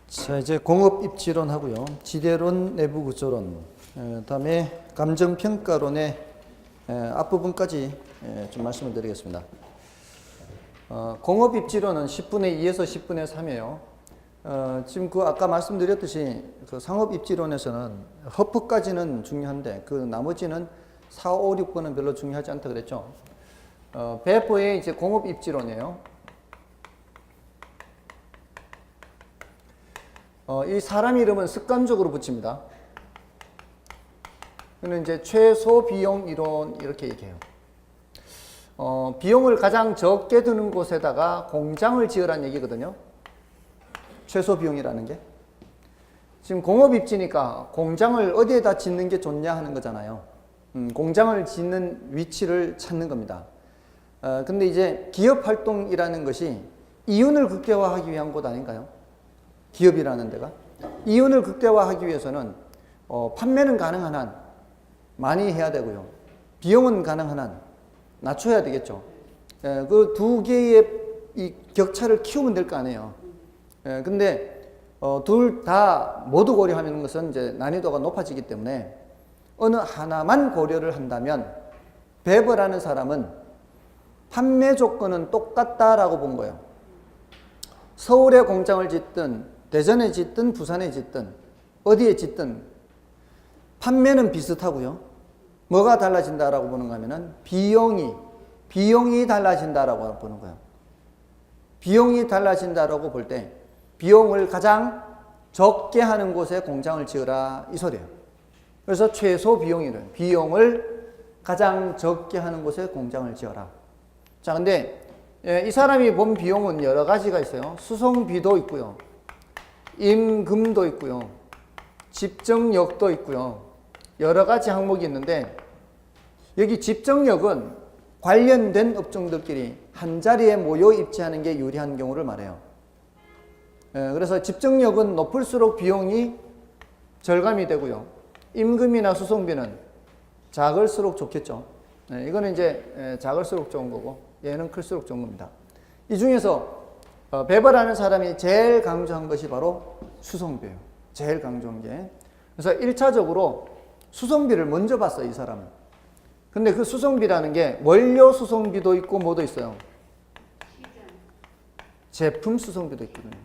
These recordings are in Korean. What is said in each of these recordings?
자, 이제 공업 입지론 하고요. 지대론, 내부 구조론, 다음에 감정평가론의 앞부분까지 좀 말씀을 드리겠습니다. 공업 입지론은 10분의 2에서 10분의 3이에요. 지금 그 아까 말씀드렸듯이 그 상업 입지론에서는 허프까지는 중요한데 그 나머지는 4, 5, 6번은 별로 중요하지 않다 그랬죠. 배포의 이제 공업 입지론이에요. 이 사람 이름은 습관적으로 붙입니다. 그는 이제 최소 비용 이론 이렇게 얘기해요. 비용을 가장 적게 드는 곳에다가 공장을 지으라는 얘기거든요. 최소 비용이라는 게. 지금 공업 입지니까 공장을 어디에다 짓는 게 좋냐 하는 거잖아요. 공장을 짓는 위치를 찾는 겁니다. 근데 이제 기업 활동이라는 것이 이윤을 극대화하기 위한 곳 아닌가요? 기업이라는 데가. 이윤을 극대화하기 위해서는 판매는 가능한 한 많이 해야 되고요. 비용은 가능한 한 낮춰야 되겠죠. 그 두 개의 이 격차를 키우면 될 거 아니에요. 근데 둘 다 모두 고려하는 것은 이제 난이도가 높아지기 때문에 어느 하나만 고려를 한다면 베버라는 사람은 판매 조건은 똑같다라고 본 거예요. 서울에 공장을 짓든 대전에 짓든 부산에 짓든 어디에 짓든 판매는 비슷하고요. 뭐가 달라진다라고 보는가 하면은 비용이 달라진다라고 보는 거예요. 비용이 달라진다라고 볼 때 비용을 가장 적게 하는 곳에 공장을 지으라 이 소리예요. 그래서 최소 비용이래요. 비용을 가장 적게 하는 곳에 공장을 지어라. 자, 근데 이 사람이 본 비용은 여러 가지가 있어요. 수송비도 있고요. 임금도 있고요. 집정력도 있고요. 여러 가지 항목이 있는데 여기 집정력은 관련된 업종들끼리 한 자리에 모여 입지하는 게 유리한 경우를 말해요. 그래서 집정력은 높을수록 비용이 절감이 되고요. 임금이나 수송비는 작을수록 좋겠죠. 이거는 이제 작을수록 좋은 거고 얘는 클수록 좋은 겁니다. 이 중에서 베버라는 사람이 제일 강조한 것이 바로 수송비예요. 제일 강조한 게. 그래서 1차적으로 수송비를 먼저 봤어요, 이 사람은. 근데 그 수송비라는 게 원료 수송비도 있고 뭐도 있어요? 제품 수송비도 있거든요.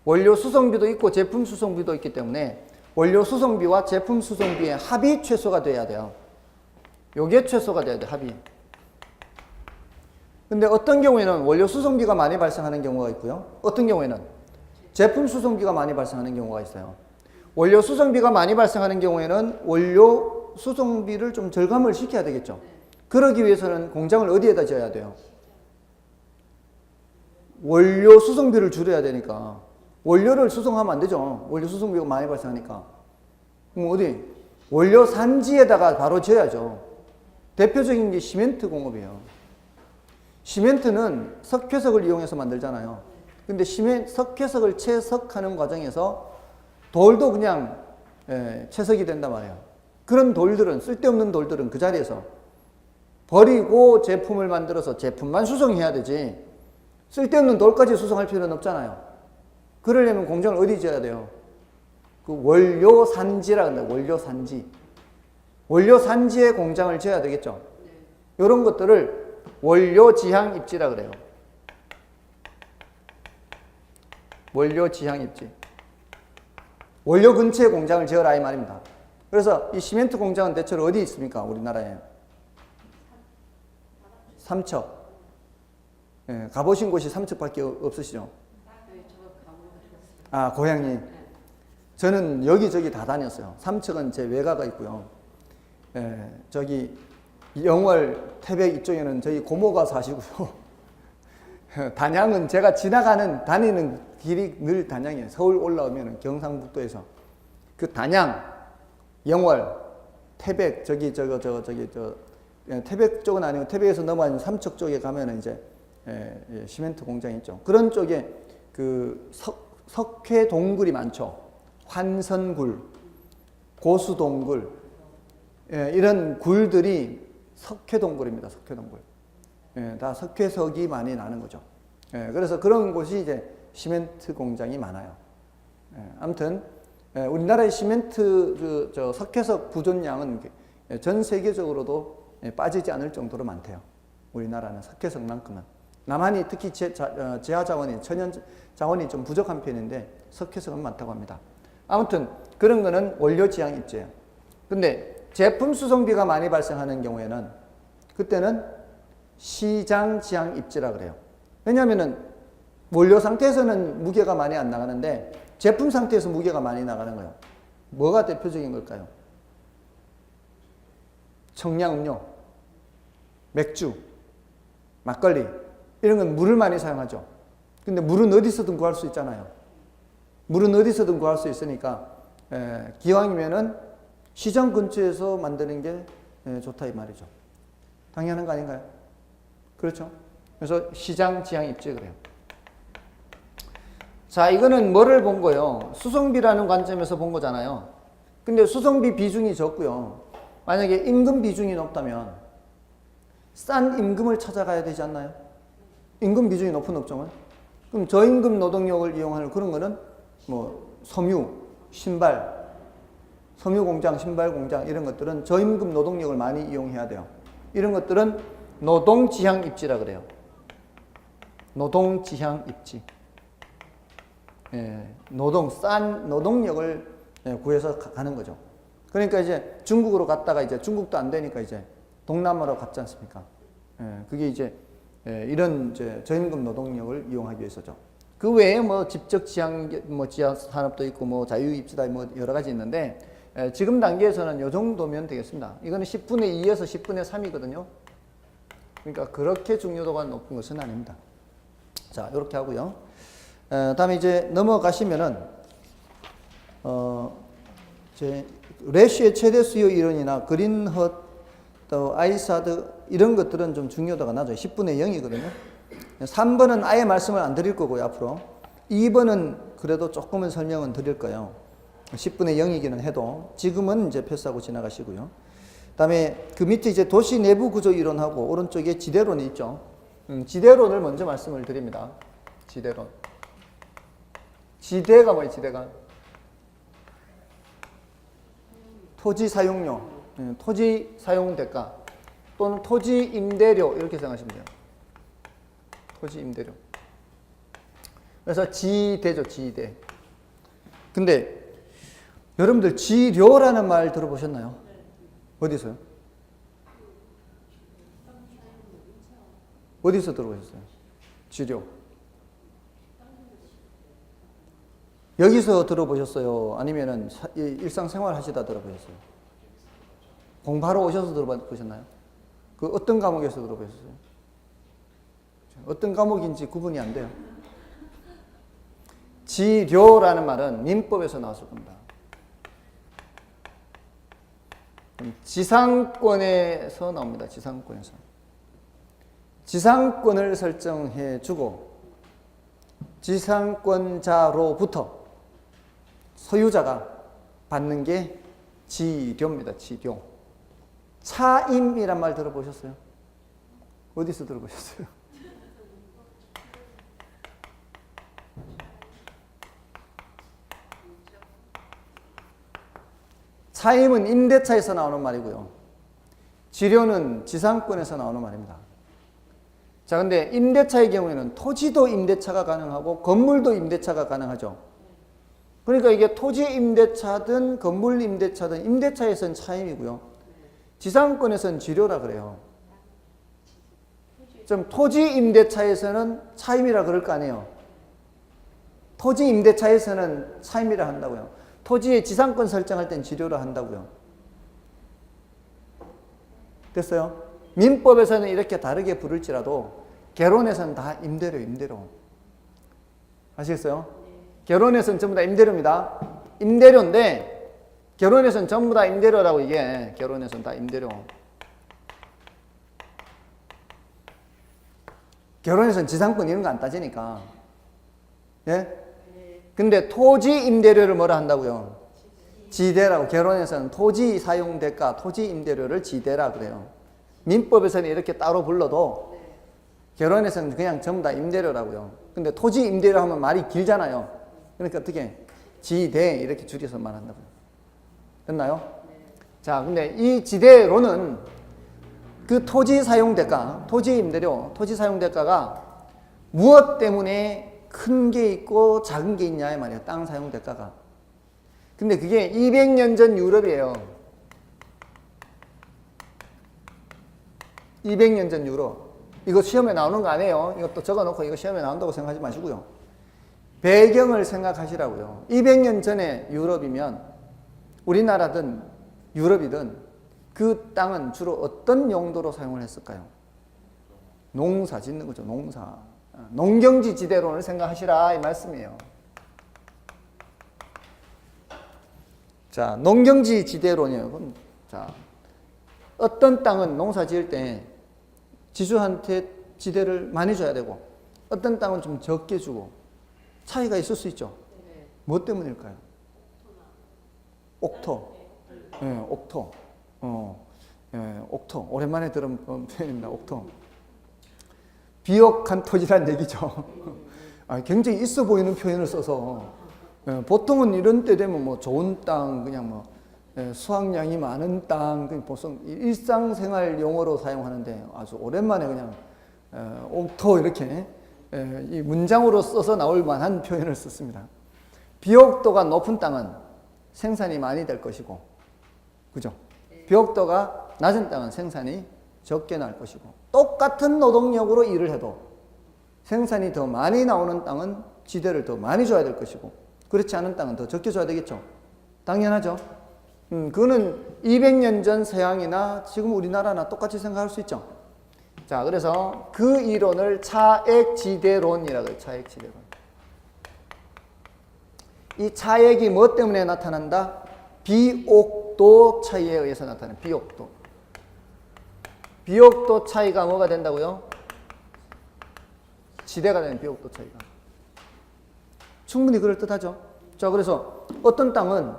원료 수송비도 있고 제품 수송비도 있기 때문에 원료 수송비와 제품 수송비의 합이 최소가 돼야 돼요. 요게 최소가 돼야 돼요, 합이. 근데 어떤 경우에는 원료 수송비가 많이 발생하는 경우가 있고요. 어떤 경우에는 제품 수송비가 많이 발생하는 경우가 있어요. 원료 수송비가 많이 발생하는 경우에는 원료 수송비를 좀 절감을 시켜야 되겠죠. 그러기 위해서는 공장을 어디에다 지어야 돼요? 원료 수송비를 줄여야 되니까. 원료를 수송하면 안 되죠. 원료 수송비가 많이 발생하니까. 그럼 어디? 원료 산지에다가 바로 지어야죠. 대표적인 게 시멘트 공업이에요. 시멘트는 석회석을 이용해서 만들잖아요. 근데 석회석을 채석하는 과정에서 돌도 그냥 채석이 된단 말이에요. 그런 돌들은, 쓸데없는 돌들은 그 자리에서 버리고 제품을 만들어서 제품만 수송해야 되지 쓸데없는 돌까지 수송할 필요는 없잖아요. 그러려면 공장을 어디 지어야 돼요? 그 원료 산지라 그래요. 원료 산지. 원료 산지에 공장을 지어야 되겠죠. 이런 것들을 원료 지향 입지라 그래요. 원료 지향 입지. 원료 근처에 공장을 지어라 이 말입니다. 그래서 이 시멘트 공장은 대체로 어디 있습니까? 우리나라에. 삼척. 가보신 곳이 삼척밖에 없으시죠? 아, 고향이. 저는 여기저기 다 다녔어요. 삼척은 제 외가가 있고요. 저기 영월, 태백 이쪽에는 저희 고모가 사시고요. 단양은 제가 다니는 길이 늘 단양이에요. 서울 올라오면 경상북도에서. 그 단양, 영월, 태백, 태백 쪽은 아니고 태백에서 넘어가는 삼척 쪽에 가면은 이제 시멘트 공장이 있죠. 그런 쪽에 그 석회 동굴이 많죠. 환선굴, 고수동굴, 이런 굴들이 석회동굴입니다. 석회동굴. 다 석회석이 많이 나는 거죠. 그래서 그런 곳이 이제 시멘트 공장이 많아요. 아무튼 우리나라의 시멘트 석회석 부존량은 전 세계적으로도 빠지지 않을 정도로 많대요. 우리나라는 석회석만큼은. 남한이 특히 지하 자원이 천연 자원이 좀 부족한 편인데 석회석은 많다고 합니다. 아무튼 그런 거는 원료 지향 입지예요. 근데 제품 수송비가 많이 발생하는 경우에는 그때는 시장 지향 입지라 그래요. 왜냐하면은 원료 상태에서는 무게가 많이 안 나가는데 제품 상태에서 무게가 많이 나가는 거예요. 뭐가 대표적인 걸까요? 청량음료, 맥주, 막걸리 이런 건 물을 많이 사용하죠. 근데 물은 어디서든 구할 수 있잖아요. 물은 어디서든 구할 수 있으니까 기왕이면은 시장 근처에서 만드는 게 좋다 이 말이죠. 당연한 거 아닌가요? 그렇죠? 그래서 시장 지향 입지 그래요. 자, 이거는 뭐를 본 거예요? 수송비라는 관점에서 본 거잖아요. 근데 수송비 비중이 적고요. 만약에 임금 비중이 높다면 싼 임금을 찾아가야 되지 않나요? 임금 비중이 높은 업종은? 그럼 저임금 노동력을 이용하는 그런 거는 뭐 섬유, 신발, 섬유 공장, 신발 공장 이런 것들은 저임금 노동력을 많이 이용해야 돼요. 이런 것들은 노동 지향 입지라 그래요. 노동 지향 입지. 싼 노동력을 구해서 가는 거죠. 그러니까 이제 중국으로 갔다가 이제 중국도 안 되니까 이제 동남아로 갔지 않습니까? 그게 이제 이런 이제 저임금 노동력을 이용하기 위해서죠. 그 외에 뭐 집적 지향, 뭐 지하 산업도 있고 뭐 자유 입지다 뭐 여러 가지 있는데 지금 단계에서는 이 정도면 되겠습니다. 이거는 10분의 2에서 10분의 3이거든요. 그러니까 그렇게 중요도가 높은 것은 아닙니다. 자, 이렇게 하고요. 다음에 이제 넘어가시면은 레쉬의 최대 수요 이론이나 그린헛, 또 아이사드 이런 것들은 좀 중요도가 낮아요. 10분의 0이거든요. 3번은 아예 말씀을 안 드릴 거고요, 앞으로. 2번은 그래도 조금은 설명은 드릴 거예요. 10분의 0이기는 해도 지금은 이제 패스하고 지나가시고요. 그다음에 그 밑에 이제 도시 내부 구조 이론하고 오른쪽에 지대론이 있죠. 지대론을 먼저 말씀을 드립니다. 지대론. 지대가 뭐예요, 지대가? 토지 사용료, 토지 사용 대가 또는 토지 임대료 이렇게 생각하시면 돼요. 토지 임대료. 그래서 지대죠, 지대. 근데 여러분들 지료라는 말 들어보셨나요? 어디서요? 어디서 들어보셨어요? 지료. 여기서 들어보셨어요? 아니면은 일상생활 하시다 들어보셨어요? 공부하러 오셔서 들어보셨나요? 그 어떤 과목에서 들어보셨어요? 어떤 과목인지 구분이 안 돼요. 지료라는 말은 민법에서 나왔을 겁니다. 지상권에서 나옵니다. 지상권에서. 지상권을 설정해 주고 지상권자로부터 소유자가 받는 게 지료입니다. 지료. 차임이란 말 들어보셨어요? 어디서 들어보셨어요? 차임은 임대차에서 나오는 말이고요. 지료는 지상권에서 나오는 말입니다. 자, 근데 임대차의 경우에는 토지도 임대차가 가능하고 건물도 임대차가 가능하죠. 그러니까 이게 토지 임대차든 건물 임대차든 임대차에서는 차임이고요. 지상권에서는 지료라 그래요. 좀 토지 임대차에서는 차임이라 그럴 거 아니에요. 토지 임대차에서는 차임이라 한다고요. 토지의 지상권 설정할 땐 지료라 한다고요. 됐어요? 민법에서는 이렇게 다르게 부를지라도 개론에서는 다 임대료, 임대료. 아시겠어요? 개론에서는 전부 다 임대료입니다. 임대료인데 개론에서는 전부 다 임대료라고 이게 개론에서는 다 임대료. 개론에서는 지상권 이런 거 안 따지니까. 예? 근데 토지 임대료를 뭐라 한다고요? 지대라고. 개론에서는 토지 사용 대가, 토지 임대료를 지대라 그래요. 민법에서는 이렇게 따로 불러도 결혼해서는 그냥 전부 다 임대료라고요. 근데 토지 임대료 하면 말이 길잖아요. 그러니까 어떻게 지대 이렇게 줄여서 말한다고요. 됐나요? 자, 근데 이 지대로는 그 토지 사용 대가, 토지 임대료, 토지 사용 대가가 무엇 때문에 큰 게 있고 작은 게 있냐 이 말이에요. 땅 사용 대가가. 근데 그게 200년 전 유럽이에요. 200년 전 유럽. 이거 시험에 나오는 거 아니에요. 이것도 적어놓고 이거 시험에 나온다고 생각하지 마시고요. 배경을 생각하시라고요. 200년 전에 유럽이면 우리나라든 유럽이든 그 땅은 주로 어떤 용도로 사용을 했을까요? 농사 짓는 거죠. 농사. 농경지 지대론을 생각하시라 이 말씀이에요. 자, 농경지 지대론이에요. 자, 어떤 땅은 농사 지을 때 지주한테 지대를 많이 줘야 되고 어떤 땅은 좀 적게 주고 차이가 있을 수 있죠. 뭐 때문일까요? 옥토. 예, 옥토. 옥토. 오랜만에 들은 표현입니다. 옥토. 비옥한 토지란 얘기죠. 굉장히 있어 보이는 표현을 써서 보통은 이런 때 되면 뭐 좋은 땅, 그냥 뭐 수확량이 많은 땅, 보통 일상생활 용어로 사용하는데 아주 오랜만에 그냥 옥토 이렇게 이 문장으로 써서 나올 만한 표현을 썼습니다. 비옥도가 높은 땅은 생산이 많이 될 것이고, 그죠? 비옥도가 낮은 땅은 생산이 적게 날 것이고, 똑같은 노동력으로 일을 해도 생산이 더 많이 나오는 땅은 지대를 더 많이 줘야 될 것이고, 그렇지 않은 땅은 더 적게 줘야 되겠죠. 당연하죠. 그거는 200년 전 서양이나 지금 우리나라나 똑같이 생각할 수 있죠. 자, 그래서 그 이론을 차액지대론이라고 해요. 차액지대론. 이 차액이 뭐 때문에 나타난다? 비옥도 차이에 의해서 나타나는 비옥도. 비옥도 차이가 뭐가 된다고요? 지대가 되는 비옥도 차이가. 충분히 그럴듯하죠. 자, 그래서 어떤 땅은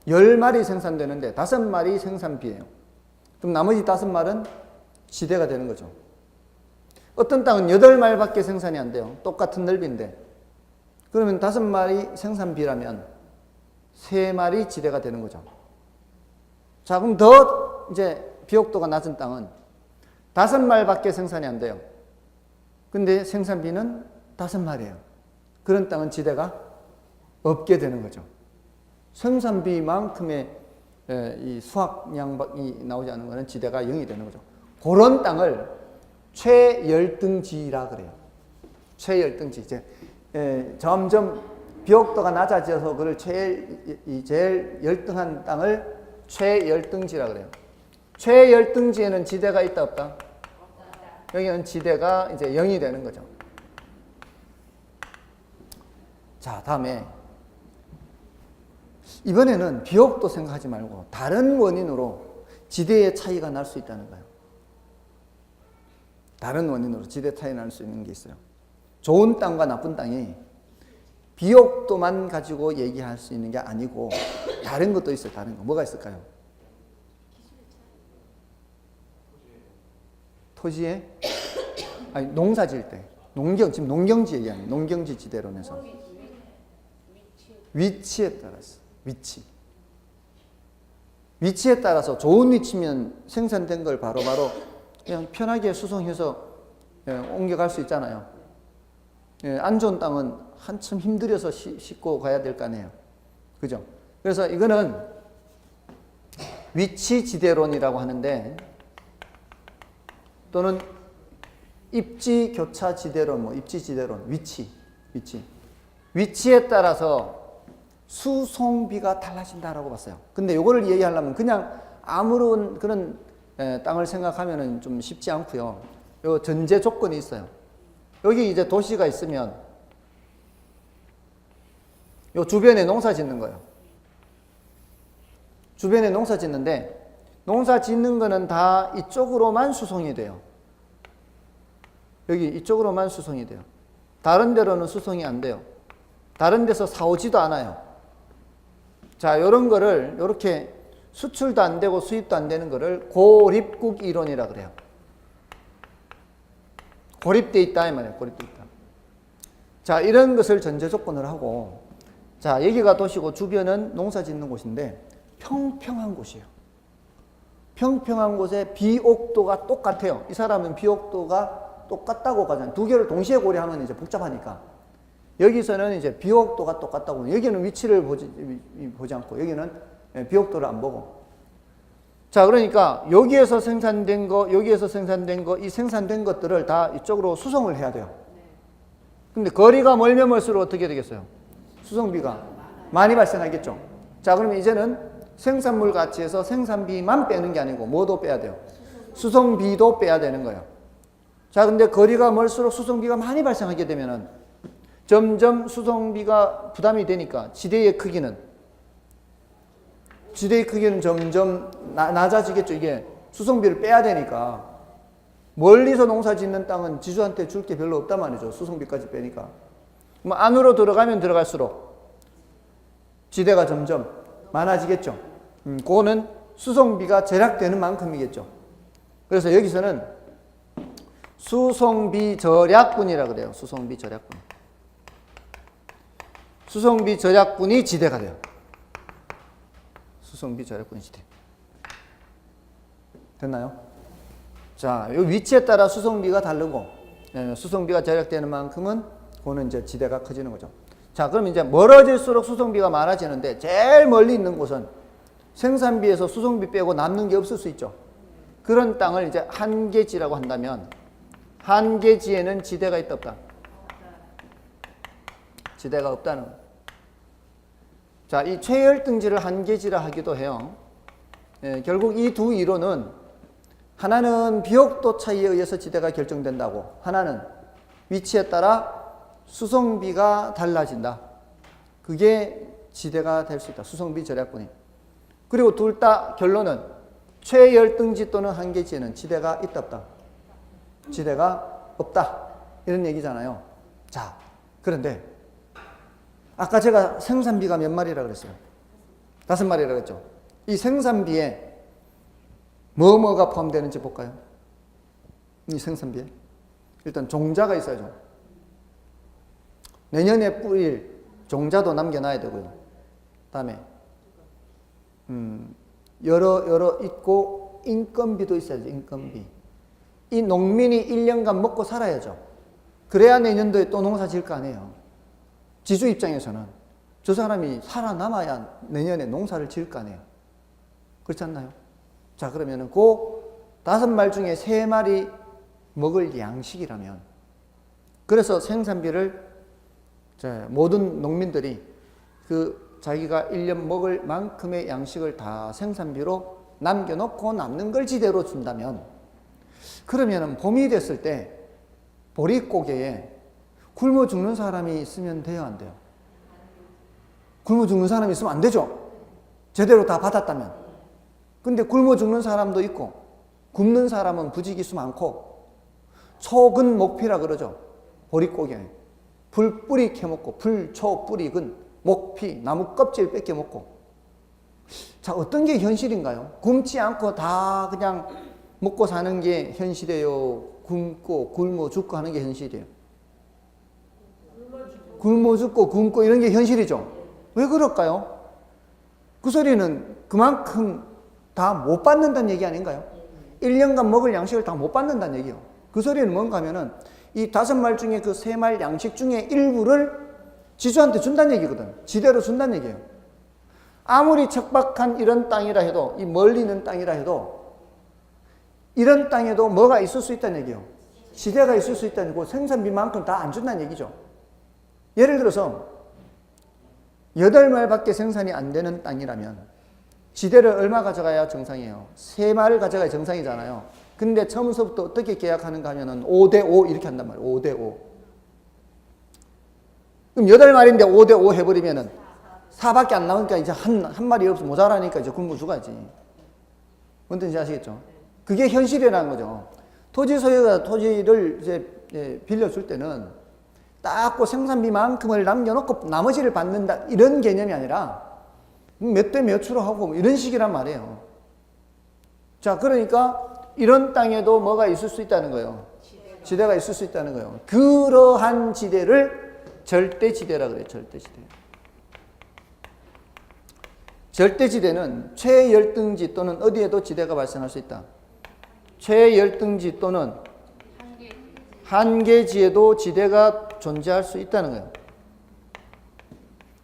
10마리 생산되는데 5마리 생산비예요. 그럼 나머지 5마리는 지대가 되는 거죠. 어떤 땅은 8마리밖에 생산이 안 돼요. 똑같은 넓이인데. 그러면 5마리 생산비라면 3마리 지대가 되는 거죠. 자, 그럼 더 이제 비옥도가 낮은 땅은 5마리밖에 생산이 안 돼요. 근데 생산비는 5마리예요. 그런 땅은 지대가 없게 되는 거죠. 생산비만큼의 이 수확량이 나오지 않는 것은 지대가 0이 되는 거죠. 그런 땅을 최열등지라 그래요. 최열등지. 이제 점점 비옥도가 낮아져서 그걸 제일 열등한 땅을 최열등지라 그래요. 최열등지에는 지대가 있다 없다? 여기는 지대가 이제 0이 되는 거죠. 자, 다음에 이번에는 비옥도 생각하지 말고 다른 원인으로 지대의 차이가 날 수 있다는 거예요. 다른 원인으로 지대 차이 날 수 있는 게 있어요. 좋은 땅과 나쁜 땅이 비옥도만 가지고 얘기할 수 있는 게 아니고 다른 것도 있어요. 다른 거. 뭐가 있을까요? 토지에? 아니, 농사 지을 때. 지금 농경지 얘기하는 농경지 지대론에서. 위치에 따라서. 위치에 따라서 좋은 위치면 생산된 걸 바로바로 그냥 편하게 수송해서 옮겨갈 수 있잖아요. 안 좋은 땅은 한참 힘들여서 싣고 가야 될 거 아니에요. 그죠? 그래서 이거는 위치지대론이라고 하는데, 또는 입지교차지대론, 입지지대론, 위치에 따라서 수송비가 달라진다라고 봤어요. 근데 이거를 얘기하려면 그냥 아무런 그런 땅을 생각하면은 좀 쉽지 않고요. 요 전제 조건이 있어요. 여기 이제 도시가 있으면 요 주변에 농사 짓는 거예요. 주변에 농사 짓는데 농사 짓는 거는 다 이쪽으로만 수송이 돼요. 여기 이쪽으로만 수송이 돼요. 다른 데로는 수송이 안 돼요. 다른 데서 사오지도 않아요. 자, 요런 거를 요렇게 수출도 안 되고 수입도 안 되는 거를 고립국 이론이라 그래요. 고립돼 있다 이 말이에요. 고립돼 있다. 자, 이런 것을 전제 조건을 하고, 자, 여기가 도시고 주변은 농사 짓는 곳인데 평평한 곳이에요. 평평한 곳에 비옥도가 똑같아요. 이 사람은 비옥도가 똑같다고 가잖아요. 두 개를 동시에 고려하면 이제 복잡하니까. 여기서는 이제 비옥도가 똑같다고. 여기는 위치를 보지 않고, 여기는 비옥도를 안 보고. 자, 그러니까 여기에서 생산된 거, 여기에서 생산된 거, 이 생산된 것들을 다 이쪽으로 수송을 해야 돼요. 근데 거리가 멀면 멀수록 어떻게 되겠어요? 수송비가 많이 발생하겠죠. 자, 그러면 이제는 생산물 가치에서 생산비만 빼는 게 아니고 뭐도 빼야 돼요? 수송비도 빼야 되는 거예요. 자, 근데 거리가 멀수록 수송비가 많이 발생하게 되면은 점점 수송비가 부담이 되니까 지대의 크기는 점점 낮아지겠죠. 이게 수송비를 빼야 되니까. 멀리서 농사 짓는 땅은 지주한테 줄 게 별로 없단 말이죠. 수송비까지 빼니까. 뭐 안으로 들어가면 들어갈수록 지대가 점점 많아지겠죠. 그거는 수송비가 절약되는 만큼이겠죠. 그래서 여기서는 수송비 절약분이라고 그래요. 수송비 절약분. 수송비 절약분이 지대가 돼요. 수송비 절약분이 지대. 됐나요? 자, 이 위치에 따라 수송비가 다르고, 수송비가 절약되는 만큼은 그거는 이제 지대가 커지는 거죠. 자, 그럼 이제 멀어질수록 수송비가 많아지는데 제일 멀리 있는 곳은 생산비에서 수송비 빼고 남는 게 없을 수 있죠. 그런 땅을 이제 한계지라고 한다면 한계지에는 지대가 있다 없다? 지대가 없다는 거예요. 자, 이 최열등지를 한계지라 하기도 해요. 결국 이 두 이론은 하나는 비옥도 차이에 의해서 지대가 결정된다고, 하나는 위치에 따라 수송비가 달라진다. 그게 지대가 될 수 있다. 수송비 절약분이. 그리고 둘 다 결론은 최열등지 또는 한계지에는 지대가 있다 없다? 지대가 없다. 이런 얘기잖아요. 자, 그런데 아까 제가 생산비가 몇 마리라 그랬어요? 5마리라 그랬죠. 이 생산비에 뭐가 포함되는지 볼까요? 이 생산비에 일단 종자가 있어야죠. 내년에 뿌릴 종자도 남겨놔야 되고요. 다음에 여러 있고 인건비도 있어야죠. 인건비. 이 농민이 1년간 먹고 살아야죠. 그래야 내년도에 또 농사 지을 거 아니에요. 지주 입장에서는 저 사람이 살아남아야 내년에 농사를 지을 거 아니에요. 그렇지 않나요? 자, 그러면은 그 5말 중에 3마리 먹을 양식이라면, 그래서 생산비를 모든 농민들이 그 자기가 1년 먹을 만큼의 양식을 다 생산비로 남겨놓고 남는 걸 지대로 준다면, 그러면은 봄이 됐을 때 보릿고개에 굶어 죽는 사람이 있으면 돼요, 안 돼요? 굶어 죽는 사람이 있으면 안 되죠. 제대로 다 받았다면. 근데 굶어 죽는 사람도 있고 굶는 사람은 부지기수 많고 초근 목피라 그러죠. 보릿고개에 불뿌리 캐먹고 불초 뿌리근 목피 나무 껍질 뺏겨 먹고. 자, 어떤 게 현실인가요? 굶지 않고 다 그냥 먹고 사는 게 현실이에요? 굶고 굶어 죽고 하는 게 현실이에요? 굶어 죽고 굶고 이런 게 현실이죠. 왜 그럴까요? 그 소리는 그만큼 다 못 받는다는 얘기 아닌가요? 1년간 먹을 양식을 다 못 받는다는 얘기예요. 그 소리는 뭔가 하면은 이 5말 중에 그 3말 양식 중에 일부를 지주한테 준다는 얘기거든. 지대로 준다는 얘기예요. 아무리 척박한 이런 땅이라 해도, 이 멀리 있는 땅이라 해도 이런 땅에도 뭐가 있을 수 있다는 얘기예요. 지대가 있을 수 있다는 거고 생산비만큼 다 안 준다는 얘기죠. 예를 들어서 8말밖에 생산이 안 되는 땅이라면 지대를 얼마 가져가야 정상이에요? 3말을 가져가야 정상이잖아요. 근데 처음부터 어떻게 계약하는가 하면은 5대5 이렇게 한단 말이에요. 5대5. 그럼 8말인데 5대5 해버리면은 4밖에 안 나오니까 이제 한 마리 없어 모자라니까 이제 굶어 죽어야지. 뭔 뜻인지 아시겠죠? 그게 현실이라는 거죠. 토지 소유가 토지를 이제 빌려줄 때는 딱 생산비만큼을 남겨놓고 나머지를 받는다 이런 개념이 아니라 몇 대 몇으로 하고 이런 식이란 말이에요. 자, 그러니까 이런 땅에도 뭐가 있을 수 있다는 거예요. 지대가 있을 수 있다는 거예요. 그러한 지대를 절대지대라 그래요. 절대지대. 절대지대는 최열등지 또는 어디에도 지대가 발생할 수 있다. 최열등지 또는 한계지에도 지대가 존재할 수 있다는 거예요.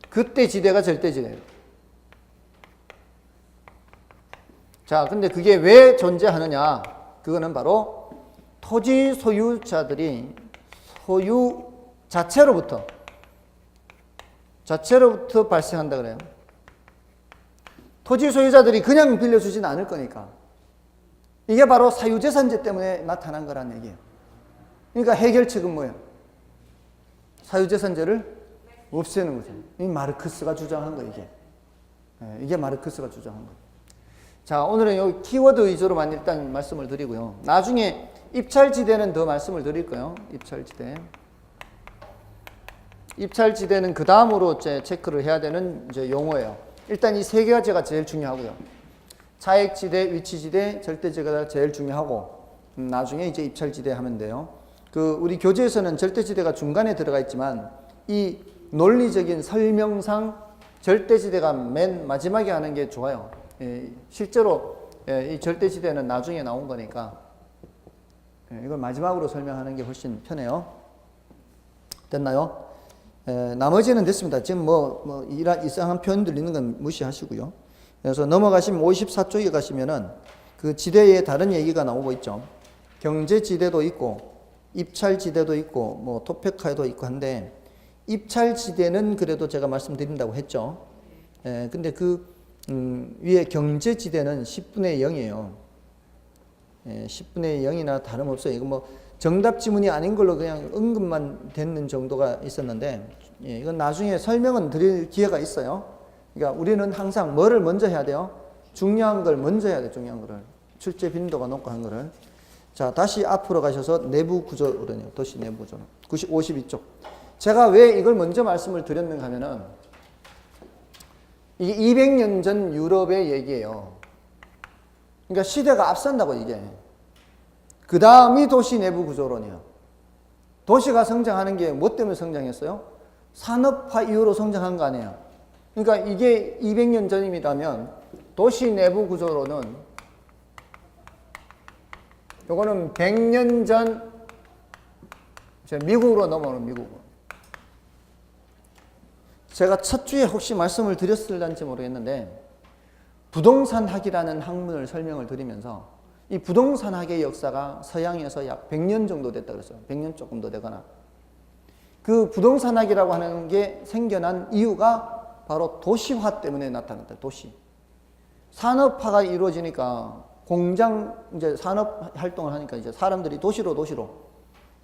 그때 지대가 절대지대예요. 자, 근데 그게 왜 존재하느냐? 그거는 바로 토지 소유자들이 소유 자체로부터 발생한다 그래요. 토지 소유자들이 그냥 빌려주진 않을 거니까. 이게 바로 사유재산제 때문에 나타난 거란 얘기예요. 그러니까 해결책은 뭐예요? 사유재산제를 없애는 거죠. 이 마르크스가 주장한 거 이게. 이게 마르크스가 주장한 거. 자, 오늘은 여기 키워드 위주로만 일단 말씀을 드리고요. 나중에 입찰지대는 더 말씀을 드릴 거예요. 입찰지대는 그 다음으로 이제 체크를 해야 되는 이제 용어예요. 일단 이 세 가지가 제일 중요하고요. 차액지대, 위치지대, 절대지대가 제일 중요하고, 나중에 이제 입찰지대 하면 돼요. 우리 교재에서는 절대지대가 중간에 들어가 있지만, 이 논리적인 설명상 절대지대가 맨 마지막에 하는 게 좋아요. 실제로 이 절대지대는 나중에 나온 거니까, 이걸 마지막으로 설명하는 게 훨씬 편해요. 됐나요? 나머지는 됐습니다. 지금 이상한 표현 들리는 건 무시하시고요. 그래서 넘어가시면 54쪽에 가시면은 그 지대에 다른 얘기가 나오고 있죠. 경제지대도 있고, 입찰지대도 있고, 토펙화도 있고 한데, 입찰지대는 그래도 제가 말씀드린다고 했죠. 근데 위에 경제지대는 10분의 0이에요. 10분의 0이나 다름없어요. 이거 정답 지문이 아닌 걸로 그냥 언급만 됐는 정도가 있었는데, 이건 나중에 설명은 드릴 기회가 있어요. 그러니까 우리는 항상 뭐를 먼저 해야 돼요? 중요한 걸 먼저 해야 돼요. 중요한 거를. 출제 빈도가 높고 한 거를. 자, 다시 앞으로 가셔서 내부 구조론이요. 도시 내부 구조론. 52쪽. 제가 왜 이걸 먼저 말씀을 드렸는가 하면은, 이게 200년 전 유럽의 얘기예요. 그러니까 시대가 앞선다고 이게. 그 다음이 도시 내부 구조론이에요. 도시가 성장하는 게 뭐 때문에 성장했어요? 산업화 이후로 성장한 거 아니에요. 그러니까 이게 200년 전이라면 도시 내부 구조론은 요거는 100년 전 미국으로 넘어오는 미국으로. 제가 첫 주에 혹시 말씀을 드렸을런지 모르겠는데 부동산학이라는 학문을 설명을 드리면서 이 부동산학의 역사가 서양에서 약 100년 정도 됐다 그랬어요. 100년 조금 더 되거나. 그 부동산학이라고 하는 게 생겨난 이유가 바로 도시화 때문에 나타났다. 도시. 산업화가 이루어지니까 공장 이제 산업 활동을 하니까 이제 사람들이 도시로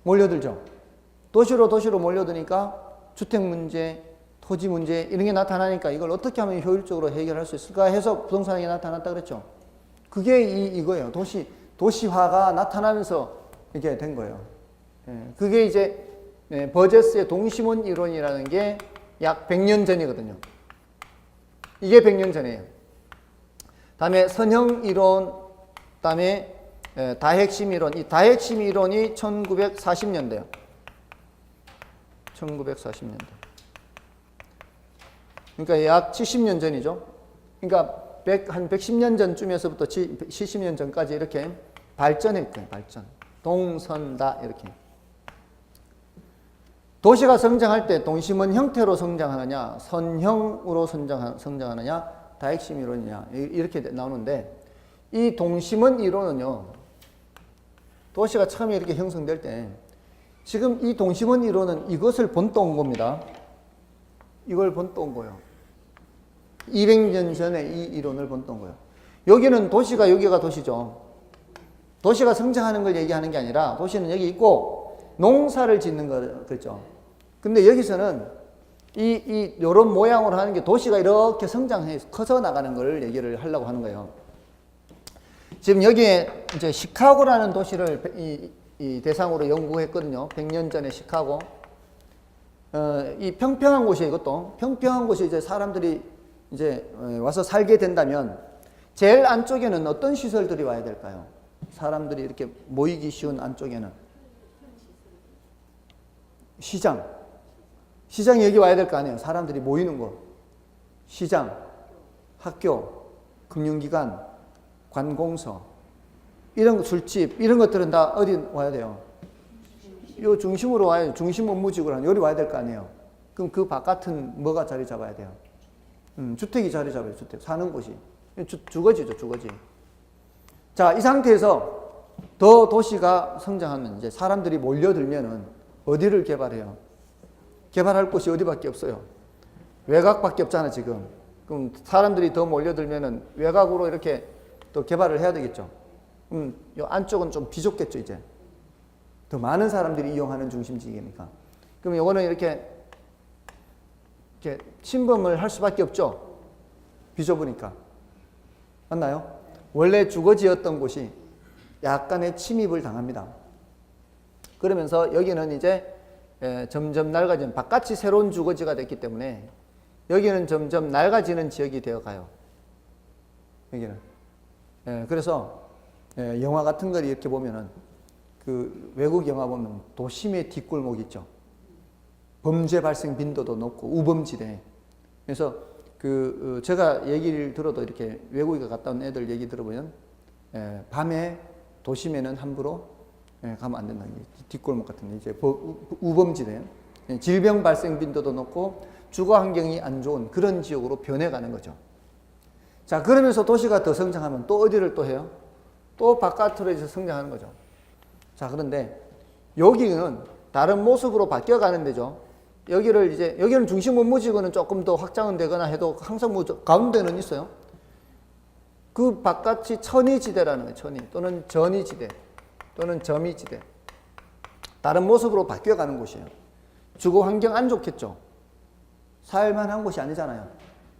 몰려들죠. 도시로 몰려드니까 주택 문제, 토지 문제 이런 게 나타나니까 이걸 어떻게 하면 효율적으로 해결할 수 있을까 해서 부동산학이 나타났다 그랬죠. 그게 이거예요. 도시화가 나타나면서 이렇게 된 거예요. 그게 이제 버제스의 동시몬 이론이라는 게 약 100년 전이거든요. 이게 100년 전이에요. 다음에 선형 이론, 다음에 다핵심 이론. 이 다핵심 이론이 1940년대요. 1940년대. 그러니까 약 70년 전이죠. 그러니까 한 110년 전쯤에서부터 70년 전까지 이렇게 발전했고요. 발전. 동선다 이렇게. 도시가 성장할 때 동심원 형태로 성장하느냐, 선형으로 성장하느냐, 다핵심 이론이냐 이렇게 나오는데 이 동심원 이론은요. 도시가 처음에 이렇게 형성될 때 지금 이 동심원 이론은 이것을 본떠온 겁니다. 이걸 본떠온 거예요. 200년 전에 이 이론을 본떠온 거예요. 여기는 도시가 여기가 도시죠. 도시가 성장하는 걸 얘기하는 게 아니라 도시는 여기 있고 농사를 짓는 거 그렇죠. 근데 여기서는 요런 모양으로 하는 게 도시가 이렇게 성장해서 커서 나가는 걸 얘기를 하려고 하는 거예요. 지금 여기에 이제 시카고라는 도시를 이 대상으로 연구했거든요. 100년 전에 시카고. 이 평평한 곳이에요, 이것도. 평평한 곳에 이제 사람들이 이제 와서 살게 된다면 제일 안쪽에는 어떤 시설들이 와야 될까요? 사람들이 이렇게 모이기 쉬운 안쪽에는. 시장. 시장이 여기 와야 될 거 아니에요. 사람들이 모이는 곳. 시장, 학교, 금융기관, 관공서, 이런 술집, 이런 것들은 다 어디 와야 돼요? 요 중심으로 와야, 중심 업무지구로 여기 와야 될 거 아니에요. 그럼 그 바깥은 뭐가 자리 잡아야 돼요? 주택이 자리 잡아요, 주택. 사는 곳이. 주거지죠, 주거지. 자, 이 상태에서 더 도시가 성장하면 이제 사람들이 몰려들면은 어디를 개발해요? 개발할 곳이 어디밖에 없어요? 외곽밖에 없잖아, 지금. 그럼 사람들이 더 몰려들면은 외곽으로 이렇게 또 개발을 해야 되겠죠. 이 안쪽은 좀 비좁겠죠, 이제. 더 많은 사람들이 이용하는 중심지이니까. 그럼 이거는 이렇게 침범을 할 수밖에 없죠. 비좁으니까. 맞나요? 원래 주거지였던 곳이 약간의 침입을 당합니다. 그러면서 여기는 이제 점점 낡아지는, 바깥이 새로운 주거지가 됐기 때문에 여기는 점점 낡아지는 지역이 되어 가요. 여기는. 그래서 영화 같은 걸 이렇게 보면은 그 외국 영화 보면 도심의 뒷골목 있죠. 범죄 발생 빈도도 높고 우범지대. 그래서 제가 얘기를 들어도 이렇게 외국에 갔다 온 애들 얘기 들어보면 밤에 도심에는 함부로 가면 안 된다. 뒷골목 같은 데 이제 우범지대. 질병 발생 빈도도 높고 주거 환경이 안 좋은 그런 지역으로 변해가는 거죠. 자, 그러면서 도시가 더 성장하면 또 어디를 또 해요? 또 바깥으로 이제 성장하는 거죠. 자, 그런데 여기는 다른 모습으로 바뀌어가는 데죠. 여기는 중심 업무지구는 조금 더 확장은 되거나 해도 항상 뭐 가운데는 있어요. 그 바깥이 천이지대라는 거예요. 천이 또는 전이지대 또는 점이지대. 다른 모습으로 바뀌어가는 곳이에요. 주거 환경 안 좋겠죠. 살만한 곳이 아니잖아요.